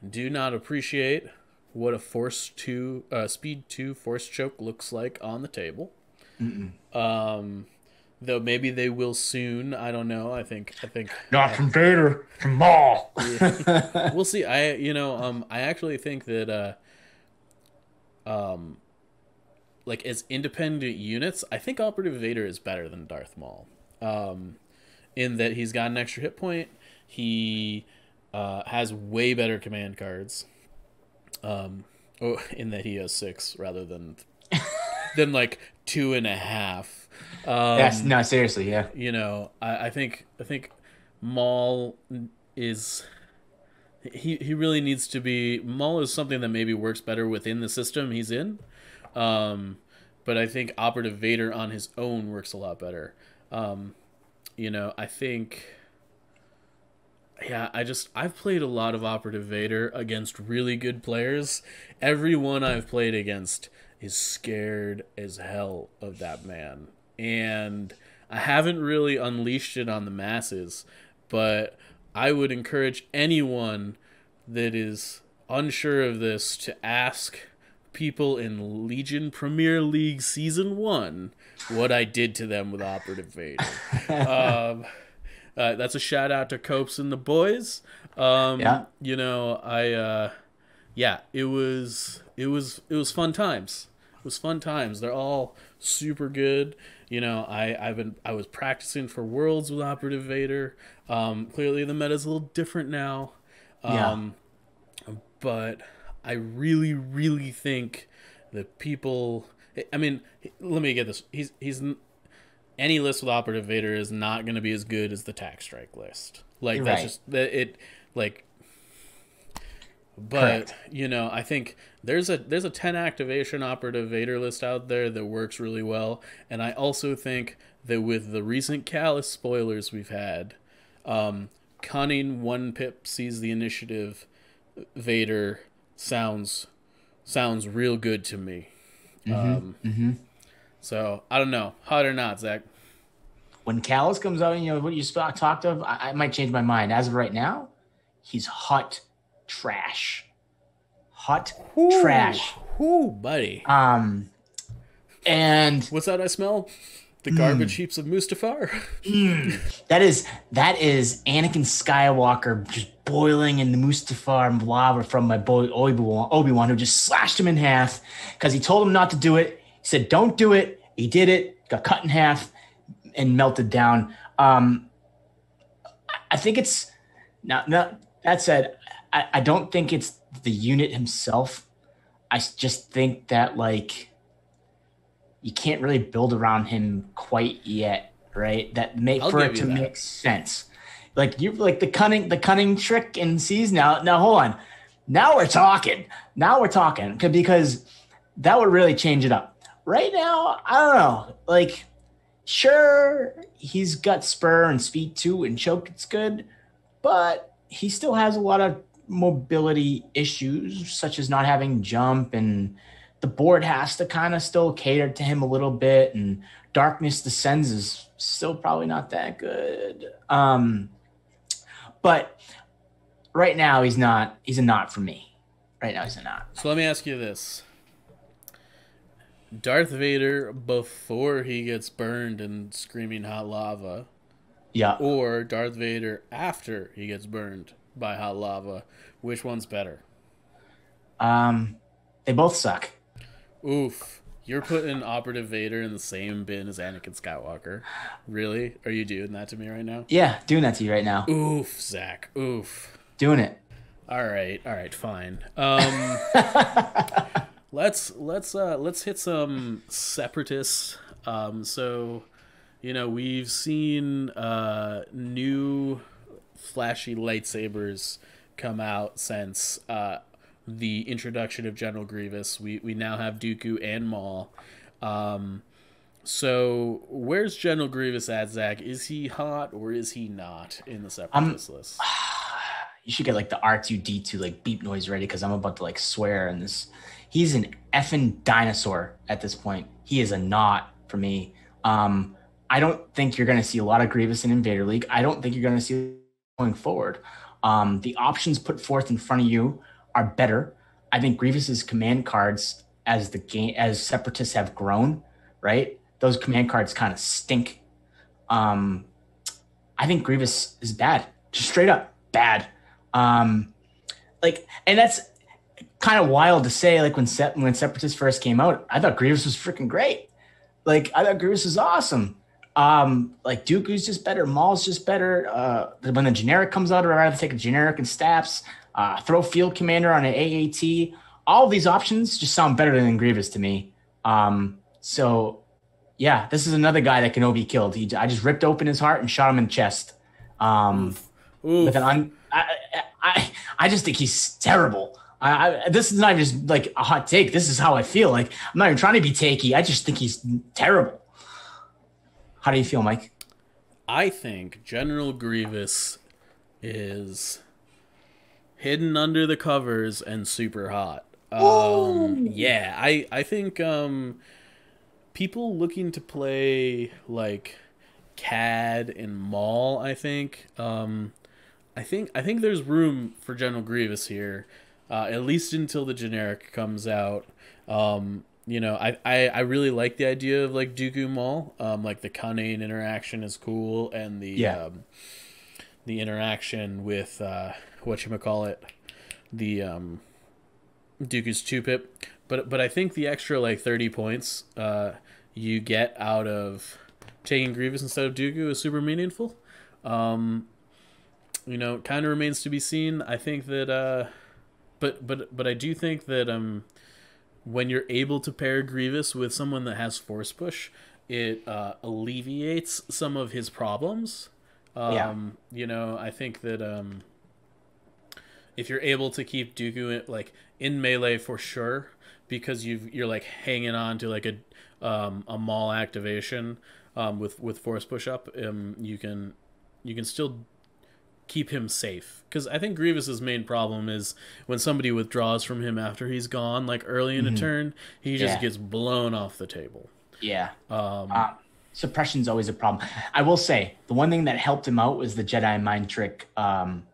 do not appreciate what a Speed 2 Force Choke looks like on the table. Though maybe they will soon. I don't know. I think not from Vader, from Maul. Yeah. We'll see. I actually think that like as independent units, I think Operative Vader is better than Darth Maul. In that he's got an extra hit point. He has way better command cards. In that he has 6 rather than like 2.5. Yes, no, seriously, yeah. I think Maul is he really needs to be. Maul is something that maybe works better within the system he's in, but I think Operative Vader on his own works a lot better. I think. Yeah, I've played a lot of Operative Vader against really good players. Everyone I've played against is scared as hell of that man. And I haven't really unleashed it on the masses, but I would encourage anyone that is unsure of this to ask people in Legion Premier League Season 1 what I did to them with Operative Vader. That's a shout out to Copes and the boys. Yeah. It was fun times. It was fun times. They're all super good. I was practicing for Worlds with Operative Vader. Clearly the meta's a little different now. But I really, really think the people. I mean, let me get this. He's any list with Operative Vader is not going to be as good as the Tac Strike list. Like that's just it. Like, but correct. You know, I think there's a 10 activation Operative Vader list out there that works really well, and I also think that with the recent Callus spoilers we've had, cunning 1 pip sees the initiative Vader sounds real good to me. So I don't know, hot or not, Zach. When Callus comes out, you know what you talked of, I might change my mind. As of right now, he's hot trash. Trash. Ooh, buddy. And what's that I smell? The garbage heaps of Mustafar. That is Anakin Skywalker just boiling in the Mustafar lava from my boy Obi-Wan, who just slashed him in half because he told him not to do it. He said, "Don't do it." He did it. Got cut in half and melted down. I think it's now. That said, I don't think it's the unit himself. I just think that like you can't really build around him quite yet, right? That make sense. Like you like the cunning trick and sees now. Now hold on. Now we're talking because that would really change it up. Right now, I don't know. Like, sure, he's got spur and speed too, and choke it's good, but he still has a lot of mobility issues, such as not having jump, and the board has to kind of still cater to him a little bit, and Darkness Descends is still probably not that good. But right now he's a not for me. Right now he's a not. So let me ask you this. Darth Vader before he gets burned in screaming hot lava. Yeah. Or Darth Vader after he gets burned by hot lava. Which one's better? They both suck. Oof. You're putting Operative Vader in the same bin as Anakin Skywalker. Really? Are you doing that to me right now? Yeah, doing that to you right now. Oof, Zach. Oof. Doing it. All right, fine. Let's hit some separatists. So, you know, we've seen new flashy lightsabers come out since the introduction of General Grievous. We now have Dooku and Maul. So where's General Grievous at, Zach? Is he hot or is he not in the separatist list? You should get like the R2D2 like beep noise ready because I'm about to like swear in this. He's an effing dinosaur at this point. He is a not for me. I don't think you're going to see a lot of Grievous in Invader League. I don't think you're going to see it going forward. The options put forth in front of you are better. I think Grievous's command cards as separatists have grown, right? Those command cards kind of stink. I think Grievous is bad, just straight up bad. And that's kind of wild to say. Like when Separatists first came out, I thought Grievous was freaking great. Like I thought Grievous was awesome. Like Dooku's just better, Maul's just better. When the generic comes out, I'd rather take a generic and Staps. Throw Field Commander on an AAT. All of these options just sound better than Grievous to me. So yeah, this is another guy that can be killed. I just ripped open his heart and shot him in the chest. With I just think he's terrible. This is not just like a hot take. This is how I feel. Like I'm not even trying to be takey. I just think he's terrible. How do you feel, Mike? I think General Grievous is hidden under the covers and super hot. Yeah, I think people looking to play like Cad and Maul, I think there's room for General Grievous here, at least until the generic comes out. You know, I really like the idea of like Dooku Maul. Like the cunning interaction is cool, and the interaction with whatchamacallit, the Dooku's 2-pip. But I think the extra like 30 points you get out of taking Grievous instead of Dooku is super meaningful. You know, kind of remains to be seen. I think that but I do think that when you're able to pair Grievous with someone that has Force Push, it alleviates some of his problems. You know, I think that if you're able to keep Dooku like in melee for sure, because you're like hanging on to like a Maul activation with Force Push up, you can still keep him safe, because I think Grievous's main problem is when somebody withdraws from him after he's gone, like early in a turn, he just gets blown off the table. Suppression's always a problem. I will say the one thing that helped him out was the Jedi mind trick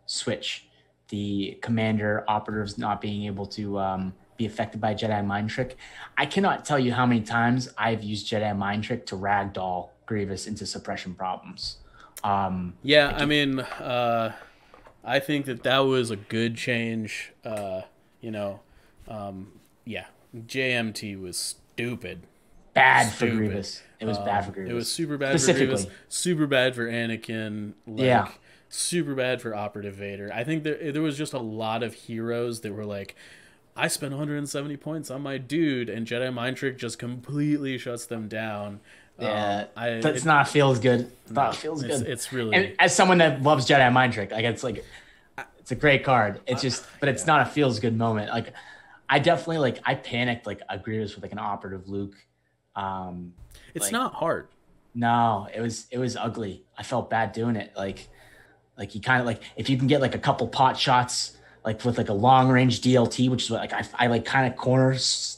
switch, the commander operatives not being able to be affected by Jedi mind trick. I cannot tell you how many times I've used Jedi mind trick to ragdoll Grievous into suppression problems. I mean, I think that was a good change. JMT was stupid. Bad for Grievous. It was bad for Grievous. It was super bad for Grievous. Super bad for Anakin. Super bad for Operative Vader. I think there was just a lot of heroes that were like, I spent 170 points on my dude, and Jedi mind trick just completely shuts them down. That's not feels good. Not feels good. It's really, and as someone that loves Jedi mind trick, like it's a great card. It's just, but it's not a feels good moment. Like I definitely I panicked like a Grievous with like an operative Luke. It's not hard. No, it was ugly. I felt bad doing it. Like you kind of if you can get like a couple pot shots with like a long range DLT, which is what I kind of corners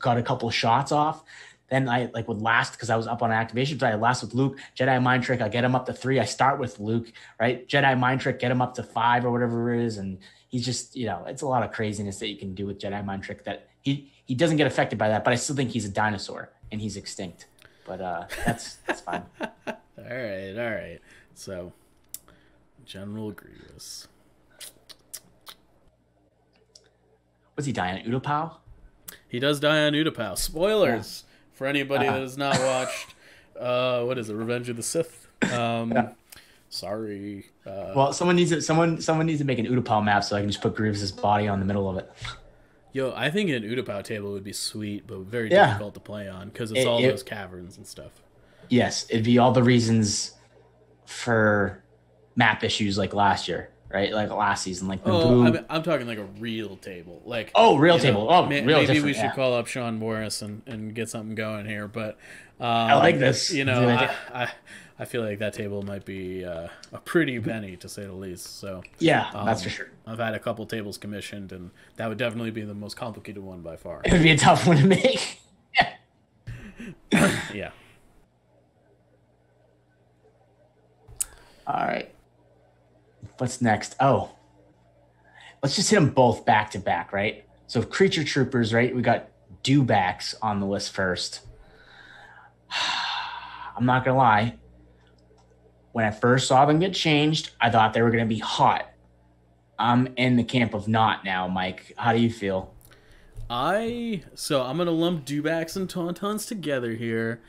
got a couple shots off. Then I would last because I was up on activation. So I last with Luke, Jedi mind trick. I get him up to 3. I start with Luke, right? Jedi mind trick, get him up to 5 or whatever it is. And he's just, it's a lot of craziness that you can do with Jedi mind trick that he doesn't get affected by that. But I still think he's a dinosaur and he's extinct. But that's fine. All right. So General Grievous. Was he dying? Utapau? He does die on Utapau. Spoilers for anybody that has not watched. What is it? Revenge of the Sith. Sorry. Well, someone needs to make an Utapau map so I can just put Grievous' body on the middle of it. Yo, I think an Utapau table would be sweet, but very difficult to play on because it's all those caverns and stuff. Yes, it'd be all the reasons for map issues like last year. Right, like last season, like the blue. I'm talking like a real table, like real table. Maybe we should call up Sean Morris and get something going here. But I like this. I feel like that table might be a pretty penny to say the least. So that's for sure. I've had a couple tables commissioned, and that would definitely be the most complicated one by far. It would be a tough one to make. Yeah. All right. What's next? Oh, let's just hit them both back to back, right? So creature troopers, right? We got dewbacks on the list first. I'm not gonna lie. When I first saw them get changed, I thought they were gonna be hot. I'm in the camp of not now, Mike. How do you feel? I'm gonna lump dewbacks and tauntauns together here.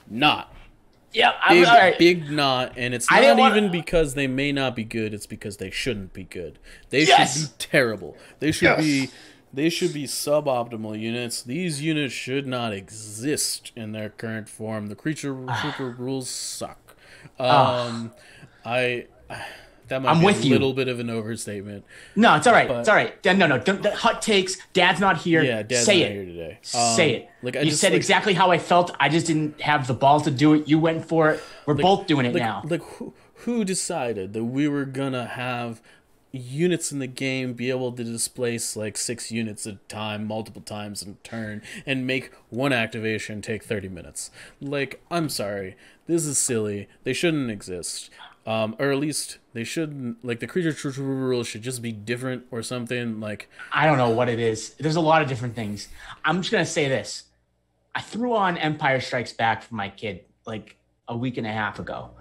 Not. Yeah, big, all right. Big not, and it's not even because they may not be good. It's because they shouldn't be good. They should be terrible. They should be suboptimal units. These units should not exist in their current form. The creature trooper rules suck. That might be a little bit of an overstatement. No, it's all right. It's all right. No. Hot takes. Dad's not here. Yeah, Dad's not here today. Say it. You said exactly how I felt. I just didn't have the balls to do it. You went for it. We're both doing it now. Who decided that we were gonna have units in the game be able to displace 6 units at a time, multiple times in a turn, and make one activation take 30 minutes? I'm sorry. This is silly. They shouldn't exist. Or at least they shouldn't. The creature trooper rules should just be different or something. I don't know what it is. There's a lot of different things. I'm just gonna say this. I threw on Empire Strikes Back for my kid a week and a half ago.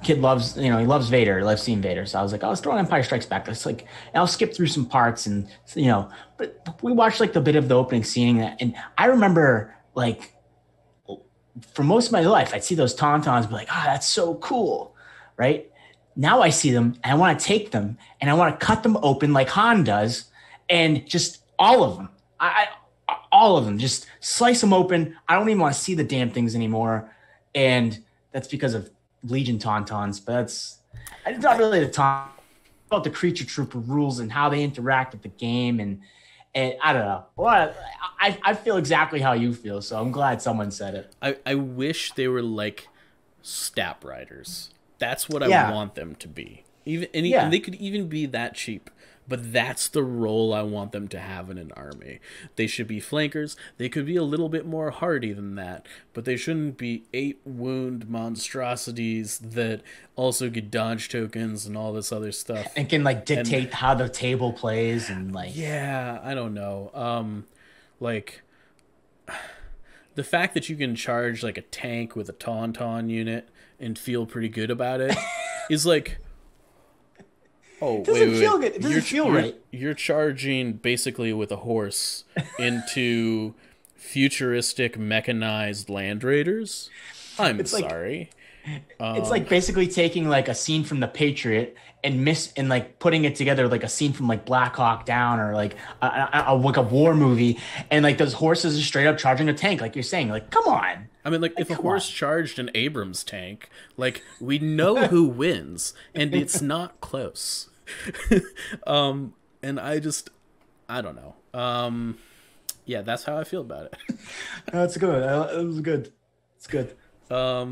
Kid loves, he loves Vader, loves seeing Vader. So I was like, let's throw on Empire Strikes Back. It's and I'll skip through some parts and, but we watched the bit of the opening scene. And I remember for most of my life, I'd see those tauntauns be like, that's so cool. Right now I see them and I want to take them and I want to cut them open like Han does and just all of them. All of them, just slice them open. I don't even want to see the damn things anymore. And that's because of Legion Tauntauns, but it's not really the taunt. About the creature trooper rules and how they interact with the game, and I don't know. Well, I feel exactly how you feel, so I'm glad someone said it. I wish they were like Stat Riders. That's what I want them to be. And they could even be that cheap. But that's the role I want them to have in an army. They should be flankers. They could be a little bit more hardy than that, but they shouldn't be 8-wound monstrosities that also get dodge tokens and all this other stuff. And can like dictate how the table plays and like... Yeah, I don't know. Like, the fact that you can charge like a tank with a Tauntaun unit and feel pretty good about it is like... Oh, it doesn't feel good. It doesn't feel right. You're charging basically with a horse into futuristic mechanized land raiders? I'm sorry. It's like basically taking like a scene from The Patriot and like putting it together like a scene from like Black Hawk Down or like a war movie, and like those horses are straight up charging a tank, like you're saying. Like, come on. I mean, like if a horse charged an Abrams tank, like we know who wins, and it's not close. And I don't know. Yeah, that's how I feel about it. That's good. It was good. It's good. All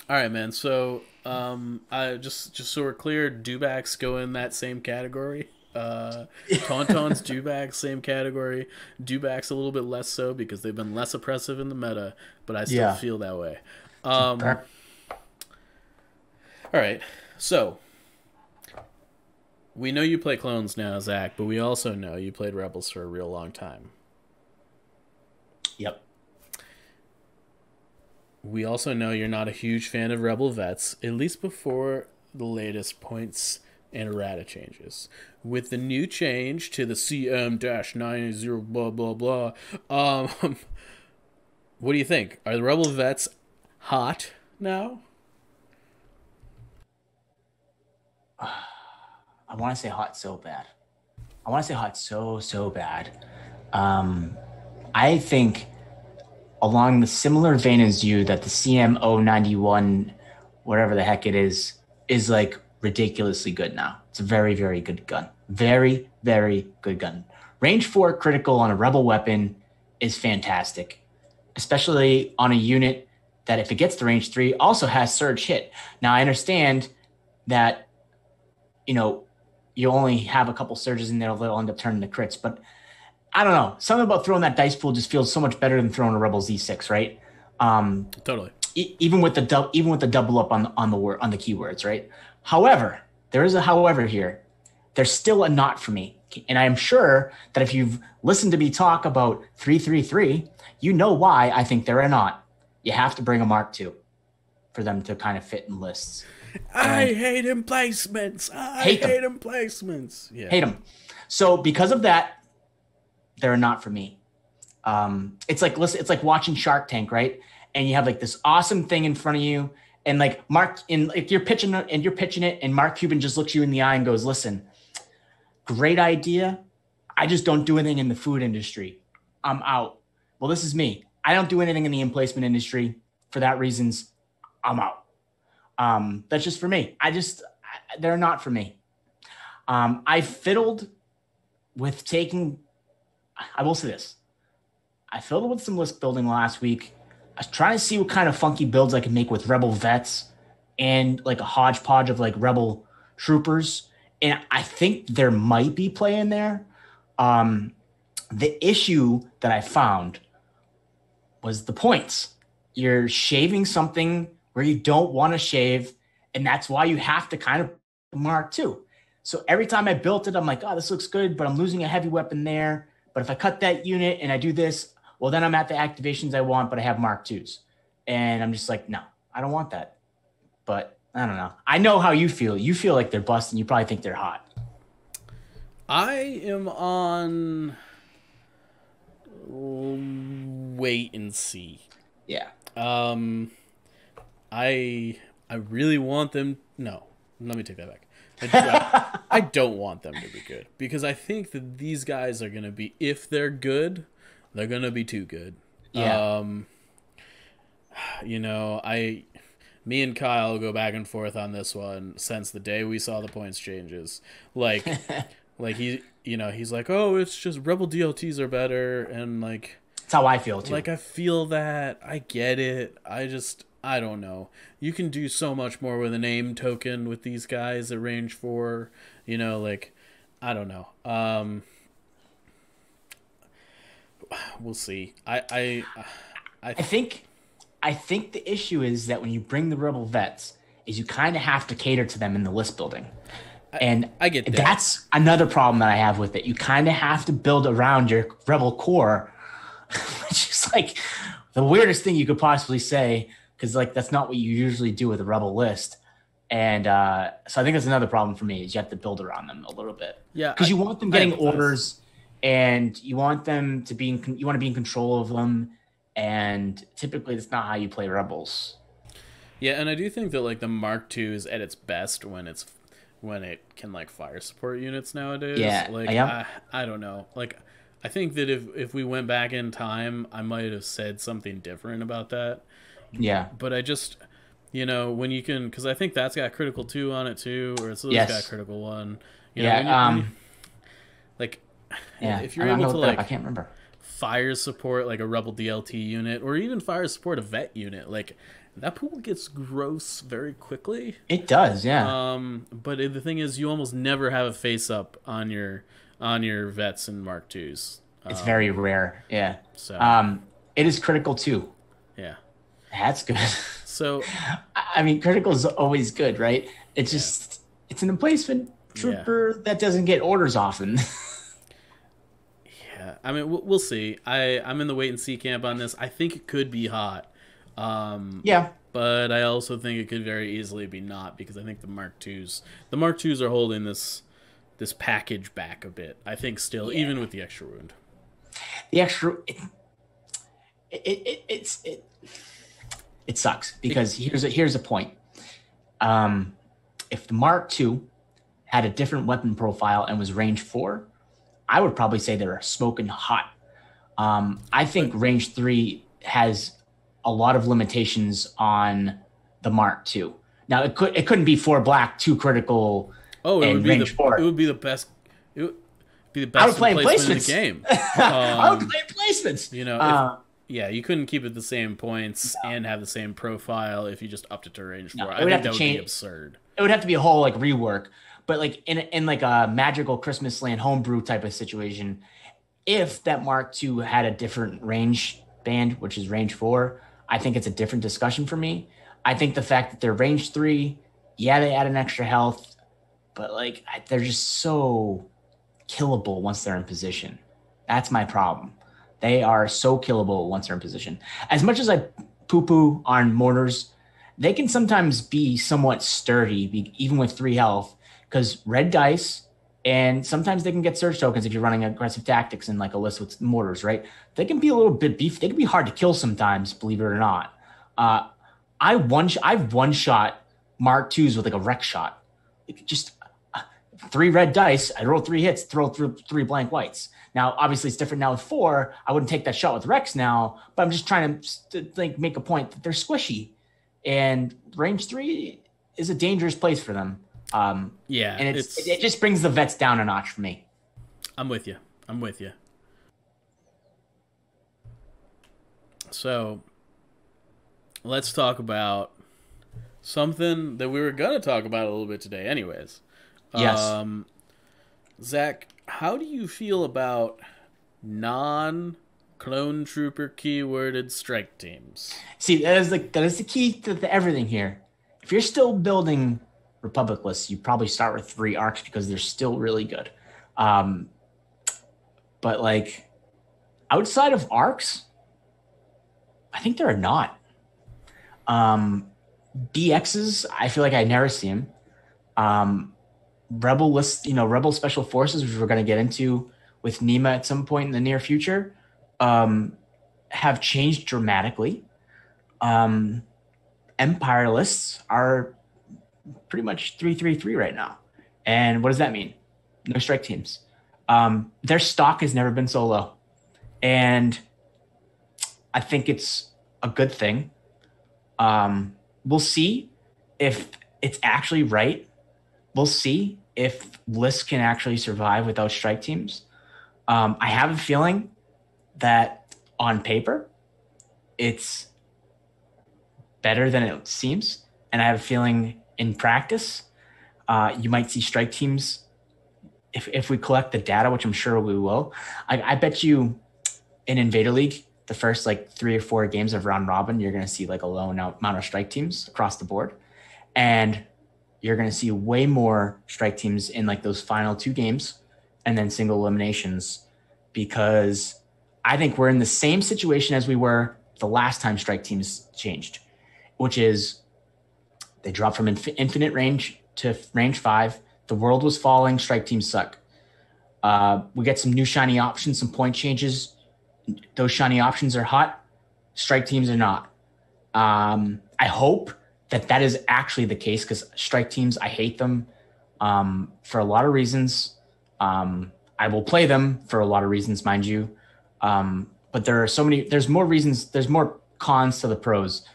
right, man. So, I just so we're clear, Dewbacks go in that same category. Tauntauns, Dewbacks, same category. Dewbacks a little bit less so because they've been less oppressive in the meta, but I still feel that way. All right, so we know you play clones now, Zach, but we also know you played Rebels for a real long time. Yep. We also know you're not a huge fan of Rebel vets, at least before the latest points and errata changes. With the new change to the CM-90 blah blah blah, what do you think? Are the Rebel vets hot now? I want to say hot so bad. I want to say hot so bad. I think along the similar vein as you that the CM-091, whatever the heck it is like ridiculously good now. It's a very, very good gun. Very, very good gun. Range 4 critical on a Rebel weapon is fantastic, especially on a unit that if it gets to range 3 also has surge hit. Now I understand that, you only have a couple surges in there that'll end up turning to crits, but I don't know. Something about throwing that dice pool just feels so much better than throwing a Rebel Z6, right? Totally. Even with the double up on the keywords, right? However, there is a however here. There's still a not for me, and I am sure that if you've listened to me talk about 333, you know why I think they're a not. You have to bring a Mark II for them to kind of fit in lists. I hate emplacements. I hate emplacements. Yeah. Hate them. So because of that, they're not for me. It's like watching Shark Tank, right? And you have like this awesome thing in front of you, and like you're pitching it, and Mark Cuban just looks you in the eye and goes, "Listen, great idea. I just don't do anything in the food industry. I'm out." Well, this is me. I don't do anything in the emplacement industry. For that reasons, I'm out. That's just for me. They're not for me. I fiddled with I will say this. I fiddled with some list building last week. I was trying to see what kind of funky builds I could make with Rebel vets and like a hodgepodge of like Rebel troopers. And I think there might be play in there. The issue that I found was the points. You're shaving something where you don't want to shave, and that's why you have to kind of Mark II. So every time I built it, I'm like, oh, this looks good, but I'm losing a heavy weapon there. But if I cut that unit and I do this, well, then I'm at the activations I want, but I have Mark IIs. And I'm just like, no, I don't want that. But I don't know. I know how you feel. You feel like they're busting. You probably think they're hot. I am on wait and see. Yeah. I really want them. No, let me take that back. I don't want them to be good because I think that these guys are going to be, if they're good, they're going to be too good. Yeah. Me and Kyle go back and forth on this one since the day we saw the points changes. Like he's like, oh, it's just Rebel DLTs are better, and like that's how I feel too. Like I feel that, I get it. I don't know. You can do so much more with a name token with these guys at range 4. I don't know. We'll see. I think the issue is that when you bring the Rebel vets, is you kind of have to cater to them in the list building. And I get that. That's another problem that I have with it. You kind of have to build around your Rebel core, which is like the weirdest thing you could possibly say, because like that's not what you usually do with a Rebel list. And so I think that's another problem for me is you have to build around them a little bit. Yeah, because you want them getting orders, and you want them to be you want to be in control of them. And typically, that's not how you play Rebels. Yeah, and I do think that like the Mark II is at its best when it can like fire support units nowadays. Yeah, I don't know. Like, I think that if we went back in time, I might have said something different about that. Yeah, but I just, when you can, because I think that's got critical 2 on it too, or it's got critical 1. If you're able to like, I can't remember. Fire support like a Rebel DLT unit, or even fire support a vet unit, like that pool gets gross very quickly. It does, yeah. But the thing is, you almost never have a face up on your vets and Mark IIs. It's very rare, yeah. So it is critical 2. Yeah, that's good. So I mean, critical is always good, right? It's just it's an emplacement trooper that doesn't get orders often. Yeah, I mean, we'll see. I'm in the wait and see camp on this. I think it could be hot. But I also think it could very easily be not, because I think the Mark IIs are holding this package back a bit. I think still, even with the extra wound. The extra, it sucks because here's a point. If the Mark II had a different weapon profile and was range 4, I would probably say they're smoking hot. I think range 3 has a lot of limitations on the Mark II. Now it couldn't be 4 black, 2 critical. Oh, it would be range 4. It would be the best. It would be the best. I would play placements in the game. I would play placements. You couldn't keep it the same points and have the same profile if you just upped it to range 4. I think that would be absurd. It would have to be a whole like rework. But like in like a magical Christmas land homebrew type of situation, if that Mark II had a different range band, which is range 4, I think it's a different discussion for me. I think the fact that they're range 3, they add an extra health, but like they're just so killable once they're in position. That's my problem. They are so killable once they're in position. As much as I poo-poo on mortars, they can sometimes be somewhat sturdy, even with 3 health, because red dice, and sometimes they can get surge tokens if you're running aggressive tactics in like a list with mortars, right? They can be a little bit beefy. They can be hard to kill sometimes, believe it or not. I've one-shot Mark IIs with like a wreck shot. Just 3 red dice, I roll 3 hits, throw 3 blank whites. Now, obviously, it's different now with 4. I wouldn't take that shot with Rex now, but I'm just trying to make a point that they're squishy. And range 3 is a dangerous place for them. And it just brings the vets down a notch for me. I'm with you. So, let's talk about something that we were going to talk about a little bit today anyways. Yes. Zach, how do you feel about non-clone trooper keyworded strike teams? See, that is the key to everything here. If you're still building Republic lists, you probably start with 3 arcs because they're still really good. But like outside of arcs, I think there are not. BXs, I feel like I never see them. Rebel lists, Rebel Special Forces, which we're going to get into with Nima at some point in the near future, have changed dramatically. Empire lists are pretty much 3-3-3 right now. And what does that mean? No strike teams. Their stock has never been so low. And I think it's a good thing. We'll see if it's actually right. We'll see if lists can actually survive without strike teams. I have a feeling that on paper, it's better than it seems. And I have a feeling in practice, you might see strike teams if we collect the data, which I'm sure we will. I bet you in Invader League, the first like 3 or 4 games of round robin, you're going to see like a low amount of strike teams across the board. And you're going to see way more strike teams in like those final 2 games and then single eliminations, because I think we're in the same situation as we were the last time strike teams changed, which is they dropped from infinite range to range 5. The world was falling. Strike teams suck. We get some new shiny options, some point changes. Those shiny options are hot. Strike teams are not. I hope that is actually the case, because strike teams, I hate them for a lot of reasons. I will play them for a lot of reasons, mind you. But there are so many, there's more reasons, there's more cons to the pros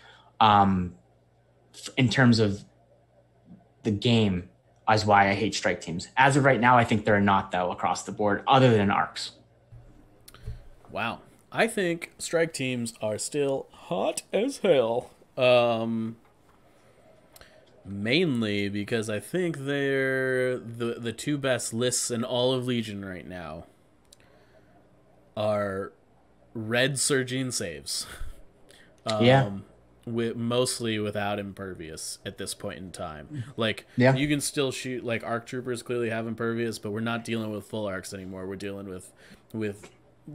in terms of the game as why I hate strike teams. As of right now, I think they're not, though, across the board, other than arcs. Wow. I think strike teams are still hot as hell. Mainly because I think they're the 2 best lists in all of Legion right now are red surging saves. Mostly without impervious at this point in time. Like, you can still shoot, like, arc troopers clearly have impervious, but we're not dealing with full arcs anymore. We're dealing with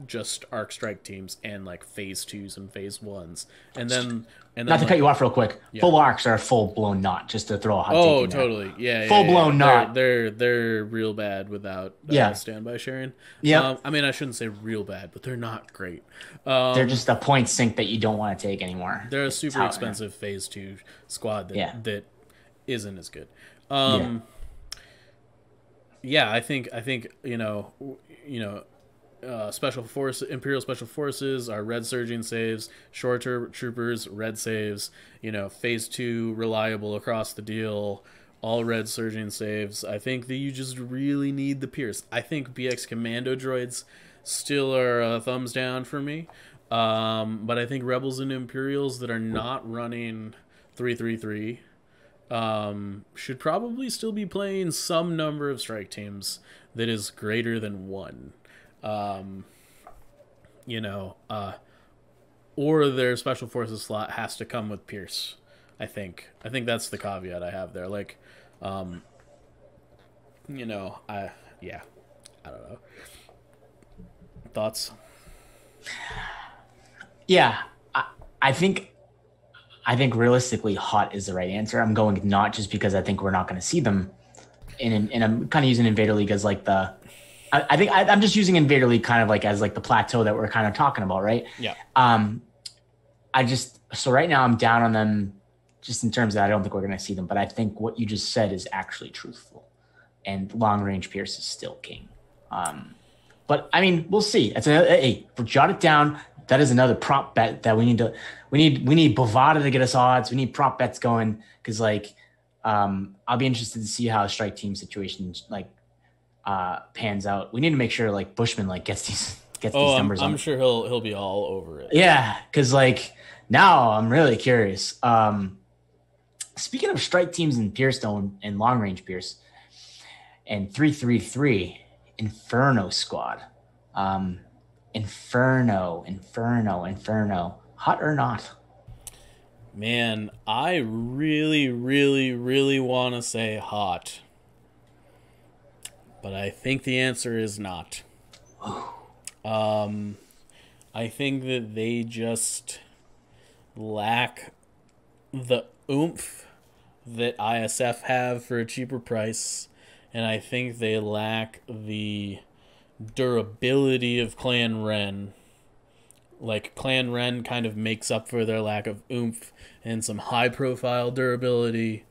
just arc strike teams and like phase 2s and phase 1s, and then not to cut you off real quick. Full arcs are a full blown knot. Just to throw a hot take in there. Totally, yeah, full blown knot. They're real bad without standby sharing. Yeah, I mean, I shouldn't say real bad, but they're not great. They're just a point sink that you don't want to take anymore. They're a super expensive phase 2 squad that isn't as good. I think Imperial Special Forces are red surging saves, short troopers red saves, phase 2 reliable across the deal, all red surging saves. I think that you just really need the Pierce. I think BX Commando droids still are a thumbs down for me, but I think Rebels and Imperials that are not running 333 should probably still be playing some number of strike teams that is greater than 1. Or their special forces slot has to come with Pierce. I think that's the caveat I have there. Like, I don't know. Thoughts? Yeah, I think realistically, hot is the right answer. I'm going not just because I think we're not going to see them, and I'm kind of using Invader League as like the. I think I'm just using Invader League kind of like as like the plateau that we're kind of talking about, right? Yeah. So right now I'm down on them just in terms of I don't think we're going to see them, but I think what you just said is actually truthful, and long range Pierce is still king. But I mean, we'll see. It's jot it down. That is another prop bet that we need Bovada to get us odds. We need prop bets going because I'll be interested to see how a strike team situation pans out. We need to make sure Bushman gets these numbers. I'm sure he'll be all over it. Yeah, because now I'm really curious. Speaking of strike teams in Pierstone and long range Pierce and 333 Inferno Squad, Inferno, hot or not? Man, I really, really, really want to say hot. But I think the answer is not. I think that they just lack the oomph that ISF have for a cheaper price, and I think they lack the durability of Clan Ren. Clan Ren kind of makes up for their lack of oomph and some high-profile durability.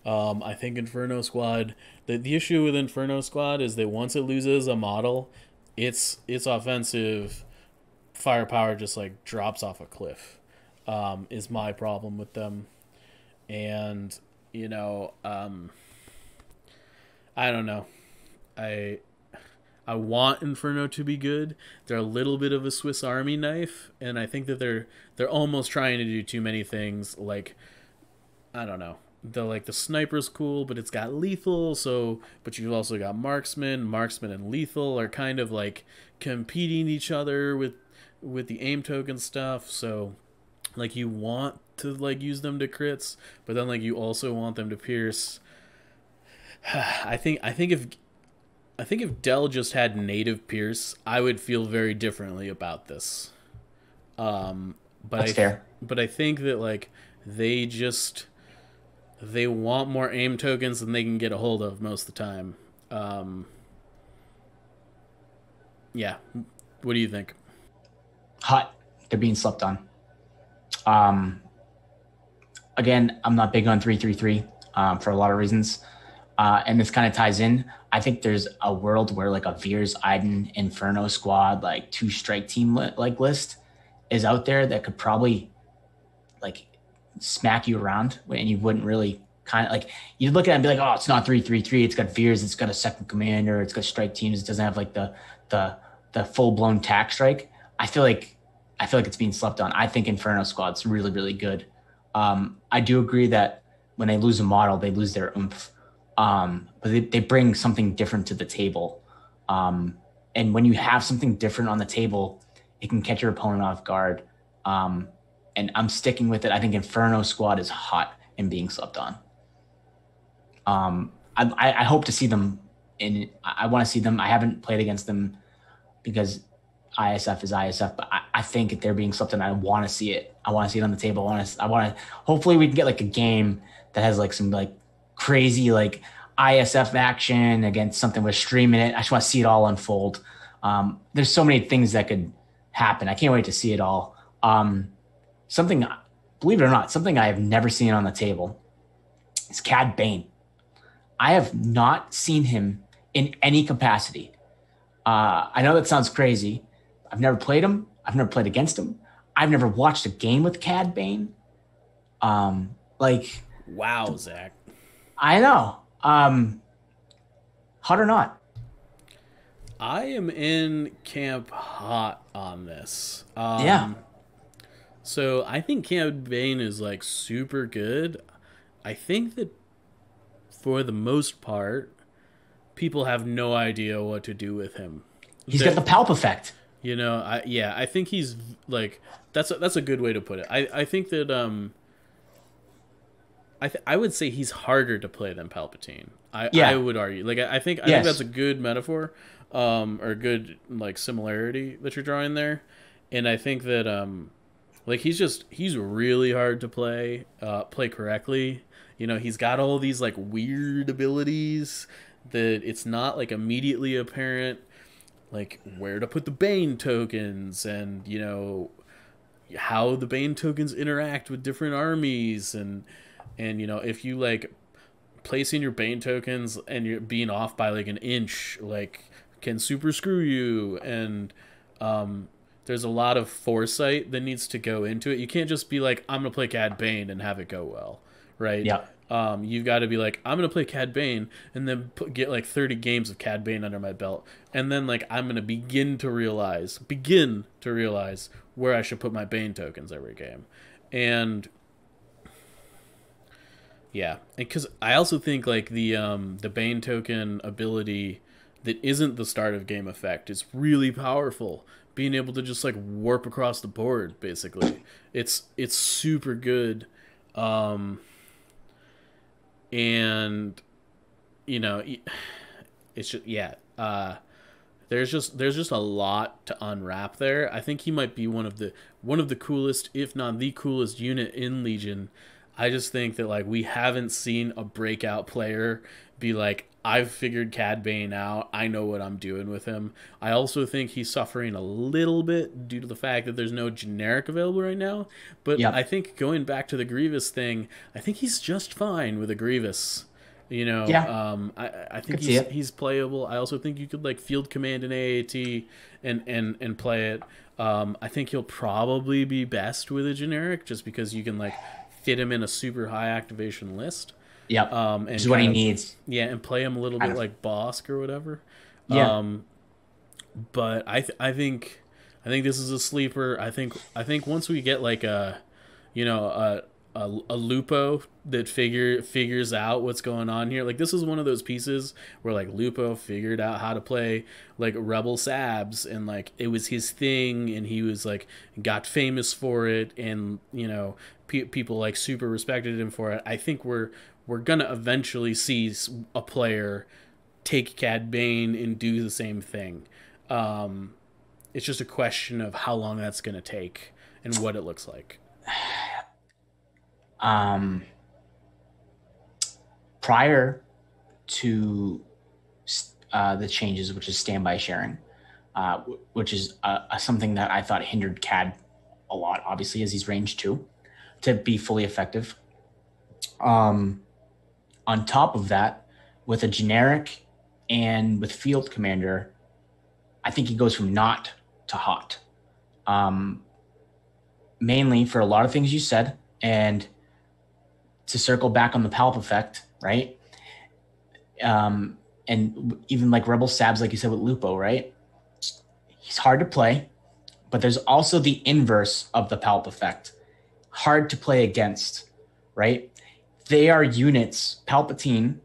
I think Inferno Squad. The issue with Inferno Squad is that once it loses a model, its offensive firepower just like drops off a cliff. Is my problem with them, and I don't know. I want Inferno to be good. They're a little bit of a Swiss Army knife, and I think that they're almost trying to do too many things. Like, I don't know. The sniper's cool, but it's got lethal. But you've also got marksman and lethal are kind of like competing each other with the aim token stuff. So, like, you want to like use them to crits, but then like you also want them to pierce. I think if Dell just had native pierce, I would feel very differently about this. That's fair. But I think that like they want more aim tokens than they can get a hold of most of the time. Yeah. What do you think? Hot. They're being slept on. Again, I'm not big on 333 for a lot of reasons. And this kind of ties in. I think there's a world where like a Veers, Iden, Inferno Squad, like 2-strike team list is out there that could probably like smack you around, and you wouldn't really kind of like, you'd look at it and be like, oh, it's not 333. It's got Veers. It's got a second commander. It's got strike teams. It doesn't have like the full blown tack strike. I feel like it's being slept on. I think Inferno Squad's really, really good. I do agree that when they lose a model, they lose their oomph. But they bring something different to the table. And when you have something different on the table, it can catch your opponent off guard. And I'm sticking with it. I think Inferno Squad is hot and being slept on. I hope to see them I want to see them. I haven't played against them because ISF is ISF, but I think they're being slept on. I want to see it. I want to see it on the table. I want to, hopefully we can get like a game that has like some like crazy like ISF action against something with stream in it. I just want to see it all unfold. There's so many things that could happen. I can't wait to see it all. Something, believe it or not, something I have never seen on the table is Cad Bane. I have not seen him in any capacity. I know that sounds crazy. I've never played him. I've never played against him. I've never watched a game with Cad Bane. Wow, Zach. I know. Hot or not? I am in camp hot on this. Yeah. So I think Cad Bane is like super good. I think that for the most part, people have no idea what to do with him. He's got the Palp effect. You know, I think he's like that's a good way to put it. I think that I would say he's harder to play than Palpatine. I would argue. Like I think that's a good metaphor, or a good like similarity that you're drawing there. And I think that like he's really hard to play correctly. You know, he's got all these like weird abilities that it's not like immediately apparent like where to put the Bane tokens, and you know how the Bane tokens interact with different armies, and you know, if you like placing your Bane tokens and you're being off by like an inch, like can super screw you. And there's a lot of foresight that needs to go into it. You can't just be like, I'm gonna play Cad Bane and have it go well, right? Yeah. You've got to be like, I'm gonna play Cad Bane and then get like 30 games of Cad Bane under my belt, and then like I'm gonna begin to realize where I should put my Bane tokens every game. And yeah, because I also think like the Bane token ability that isn't the start of game effect is really powerful. Being able to just like warp across the board, basically, it's super good. And you know, it's just there's just a lot to unwrap there. I think he might be one of the coolest, if not the coolest unit in Legion. I just think that like we haven't seen a breakout player be like, I've figured Cad Bane out. I know what I'm doing with him. I also think he's suffering a little bit due to the fact that there's no generic available right now. But I think going back to the Grievous thing, I think he's just fine with a Grievous. I think he's playable. I also think you could like field command an AAT and play it. I think he'll probably be best with a generic just because you can like fit him in a super high activation list. Yep. And which is what he needs. Yeah, and play him a little bit like Bosk or whatever. Yeah. But I think this is a sleeper. I think once we get like a Lupo that figures out what's going on here. Like this is one of those pieces where like Lupo figured out how to play like Rebel Sabs and like it was his thing and he was like got famous for it and people like super respected him for it. I think we're gonna eventually see a player take Cad Bane and do the same thing. It's just a question of how long that's gonna take and what it looks like. Prior to the changes, which is standby sharing, which is something that I thought hindered Cad a lot, obviously, as he's range 2, to be fully effective. On top of that, with a generic and with field commander, I think he goes from not to hot. Mainly for a lot of things you said, and to circle back on the Palp effect, right? And even like Rebel Sabs, like you said with Lupo, right? He's hard to play, but there's also the inverse of the Palp effect. Hard to play against, right? They are units. Palpatine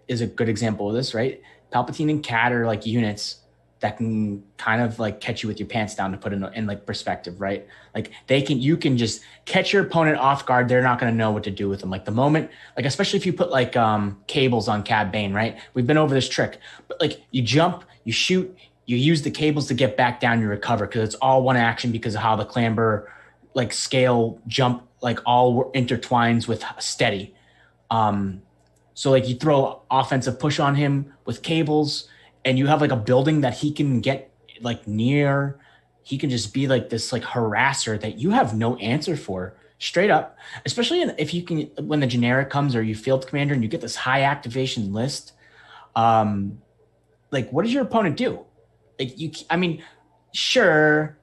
is a good example of this, right? Palpatine and Cad are like units that can kind of like catch you with your pants down, to put in like perspective, right? Like you can just catch your opponent off guard. They're not going to know what to do with them. Like the moment, like especially if you put like cables on Cad Bane, right? We've been over this trick, but like you jump, you shoot, you use the cables to get back down, you recover, because it's all one action because of how the clamber like scale jump like all intertwines with steady. So like you throw offensive push on him with cables, and you have like a building that he can get like near. He can just be like this like harasser that you have no answer for, straight up. Especially if you can, when the generic comes or you field commander and you get this high activation list. Like what does your opponent do? Like sure,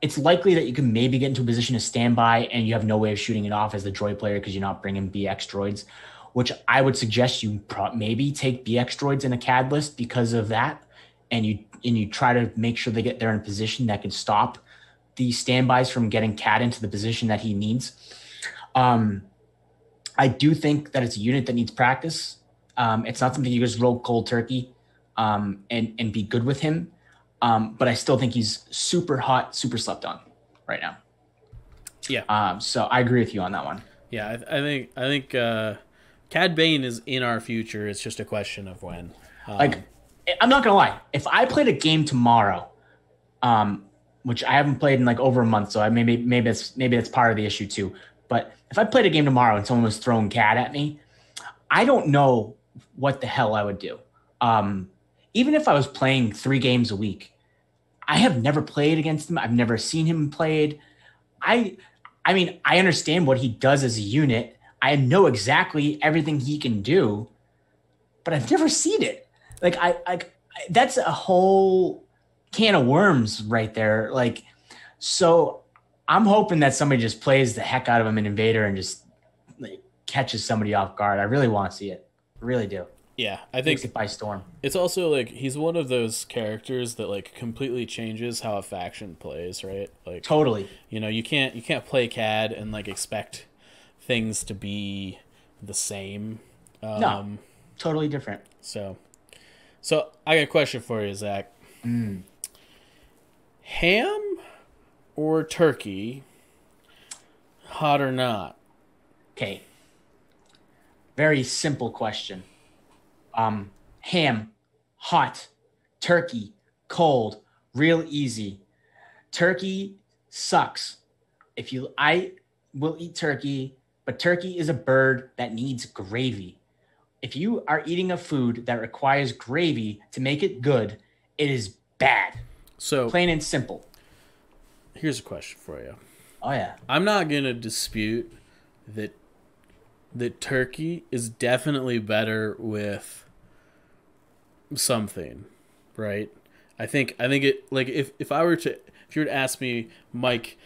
it's likely that you can maybe get into a position of standby and you have no way of shooting it off as the droid player because you're not bringing BX droids, which I would suggest you maybe take BX droids in a CAD list because of that, and you try to make sure they get there in a position that can stop the standbys from getting CAD into the position that he needs. I do think that it's a unit that needs practice. It's not something you just roll cold turkey and be good with him. But I still think he's super hot, super slept on right now. Yeah. So I agree with you on that one. Yeah, I think Cad Bane is in our future. It's just a question of when. I'm not gonna lie. If I played a game tomorrow, which I haven't played in like over a month, so maybe that's part of the issue too. But if I played a game tomorrow and someone was throwing Cad at me, I don't know what the hell I would do. Even if I was playing 3 games a week, I have never played against him. I've never seen him played. I mean, I understand what he does as a unit. I know exactly everything he can do, but I've never seen it. Like that's a whole can of worms right there. Like, so I'm hoping that somebody just plays the heck out of him in Invader and just like, catches somebody off guard. I really want to see it. I really do. Yeah, I think takes it by storm. It's also like he's one of those characters that like completely changes how a faction plays, right? Like totally. You can't play Cad and like expect things to be the same. No, totally different. So I got a question for you, Zach. Ham or turkey? Hot or not? Okay. Very simple question. Ham, hot, turkey, cold, real easy. Turkey sucks. I will eat turkey, but turkey is a bird that needs gravy. if you are eating a food that requires gravy to make it good, it is bad. So plain and simple. Here's a question for you. Oh yeah. I'm not gonna dispute that turkey is definitely better with something, right? I think it, like, if you were to ask me, Mike,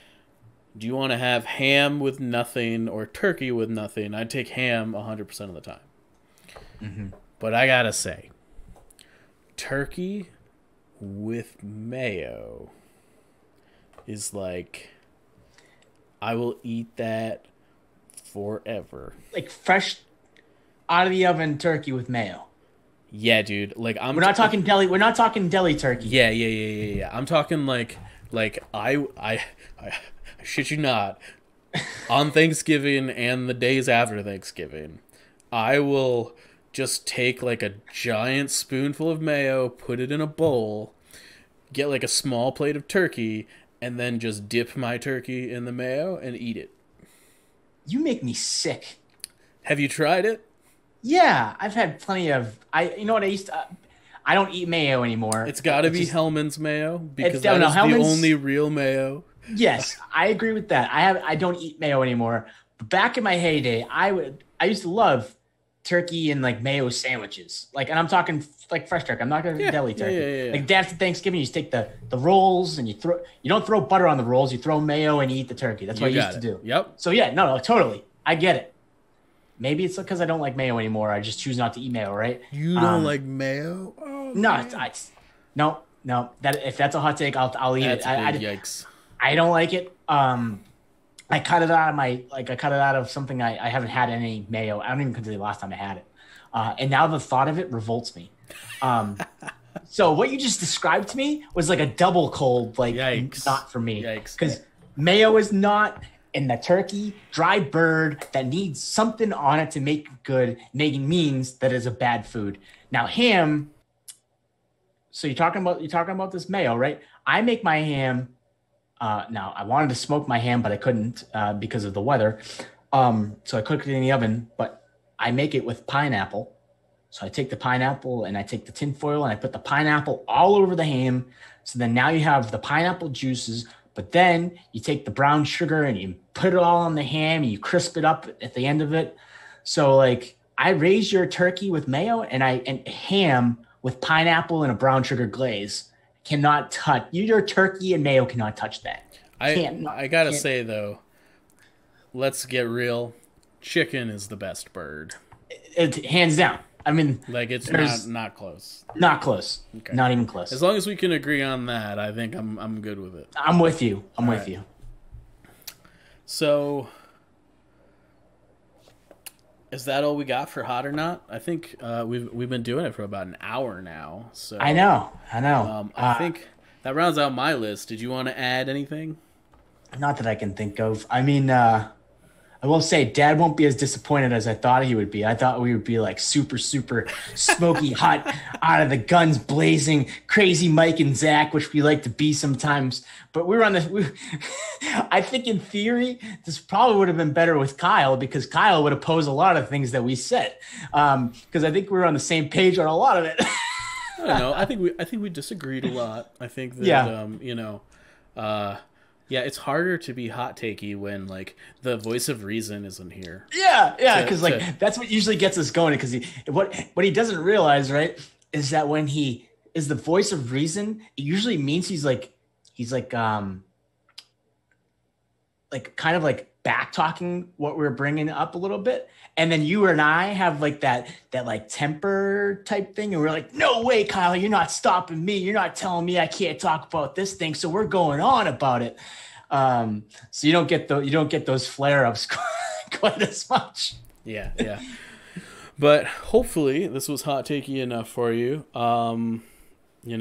do you want to have ham with nothing or turkey with nothing? I'd take ham 100% of the time. Mm-hmm. But I gotta say, turkey with mayo is like, I will eat that forever. Like fresh out of the oven turkey with mayo. Yeah, dude. Like, we're not talking deli. We're not talking deli turkey. Yeah. I'm talking like I shit you not. On Thanksgiving and the days after Thanksgiving, I will just take like a giant spoonful of mayo, put it in a bowl, get like a small plate of turkey, and then just dip my turkey in the mayo and eat it. You make me sick. Have you tried it? Yeah, I've had plenty of. You know what I used to. I don't eat mayo anymore. It's got to be Hellman's mayo because that is the only real mayo. Yes, I agree with that. I don't eat mayo anymore. But back in my heyday, I used to love turkey and like mayo sandwiches. Like, and I'm talking like fresh turkey. I'm not going to deli turkey. Yeah. Like, day after Thanksgiving, you just take the rolls and you don't throw butter on the rolls. You throw mayo and you eat the turkey. That's what I used to do. Yep. So yeah, no, totally. I get it. Maybe it's because I don't like mayo anymore. I just choose not to eat mayo, right? You don't like mayo? Oh, no. That if that's a hot take, I'll eat it. Yikes! I don't like it. I cut it out of something I haven't had any mayo. I don't even consider the last time I had it. And now the thought of it revolts me. So what you just described to me was like a double cold, like Yikes. Not for me. Yikes! Because mayo is not. And the turkey, dry bird that needs something on it to make it good, means that is a bad food. Now ham. So you're talking about this mayo, right? I make my ham. Now I wanted to smoke my ham, but I couldn't because of the weather. So I cooked it in the oven, but I make it with pineapple. So I take the pineapple and I take the tin foil and I put the pineapple all over the ham. So then now you have the pineapple juices. But then you take the brown sugar and you put it all on the ham and you crisp it up at the end of it. So like I raise your turkey with mayo and ham with pineapple and a brown sugar glaze. Cannot touch your turkey and mayo cannot touch that. I gotta say though, let's get real. Chicken is the best bird. It hands down. I mean, like it's not close. Not close. Okay. Not even close. As long as we can agree on that, I think I'm good with it. I'm with you. I'm with you. So, is that all we got for Hot or Not? I think we've been doing it for about an hour now. So I know. I think that rounds out my list. Did you want to add anything? Not that I can think of. I mean, I will say Dad won't be as disappointed as I thought he would be. I thought we would be like super, super smoky hot, out of the guns blazing, crazy Mike and Zach, which we like to be sometimes. But I think in theory, this probably would have been better with Kyle because Kyle would oppose a lot of things that we said. Because I think we were on the same page on a lot of it. I don't know. I think we disagreed a lot. I think that, yeah, it's harder to be hot takey when like the voice of reason isn't here. Yeah, because that's what usually gets us going. Because what he doesn't realize, right, is that when he is the voice of reason, it usually means he's kind of like back talking what we're bringing up a little bit, and then you and I have like that like temper type thing, and we're like, no way, Kyle, you're not stopping me. You're not telling me I can't talk about this thing. So we're going on about it. So you don't get those flare ups quite as much. Yeah. But hopefully this was hot takey enough for you. I mean,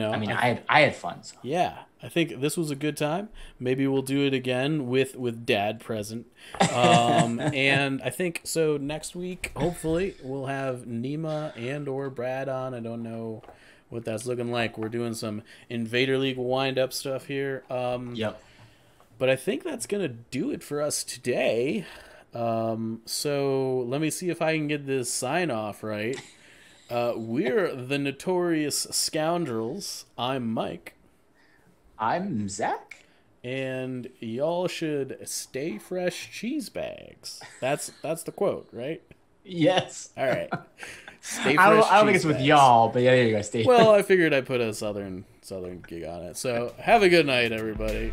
I had fun. So. Yeah. I think this was a good time. Maybe we'll do it again with Dad present. And I think so next week, hopefully, we'll have Nima and or Brad on. I don't know what that's looking like. We're doing some Invader League wind-up stuff here. Yep. But I think that's going to do it for us today. So let me see if I can get this sign off right. We're the Notorious Scoundrels. I'm Mike. I'm Zach. And y'all should stay fresh cheese bags. That's the quote, right? Yes. All right. Stay fresh. I don't think it's bags. with y'all, but yeah, there you go. Stay. Well, I figured I'd put a southern gig on it. So have a good night, everybody.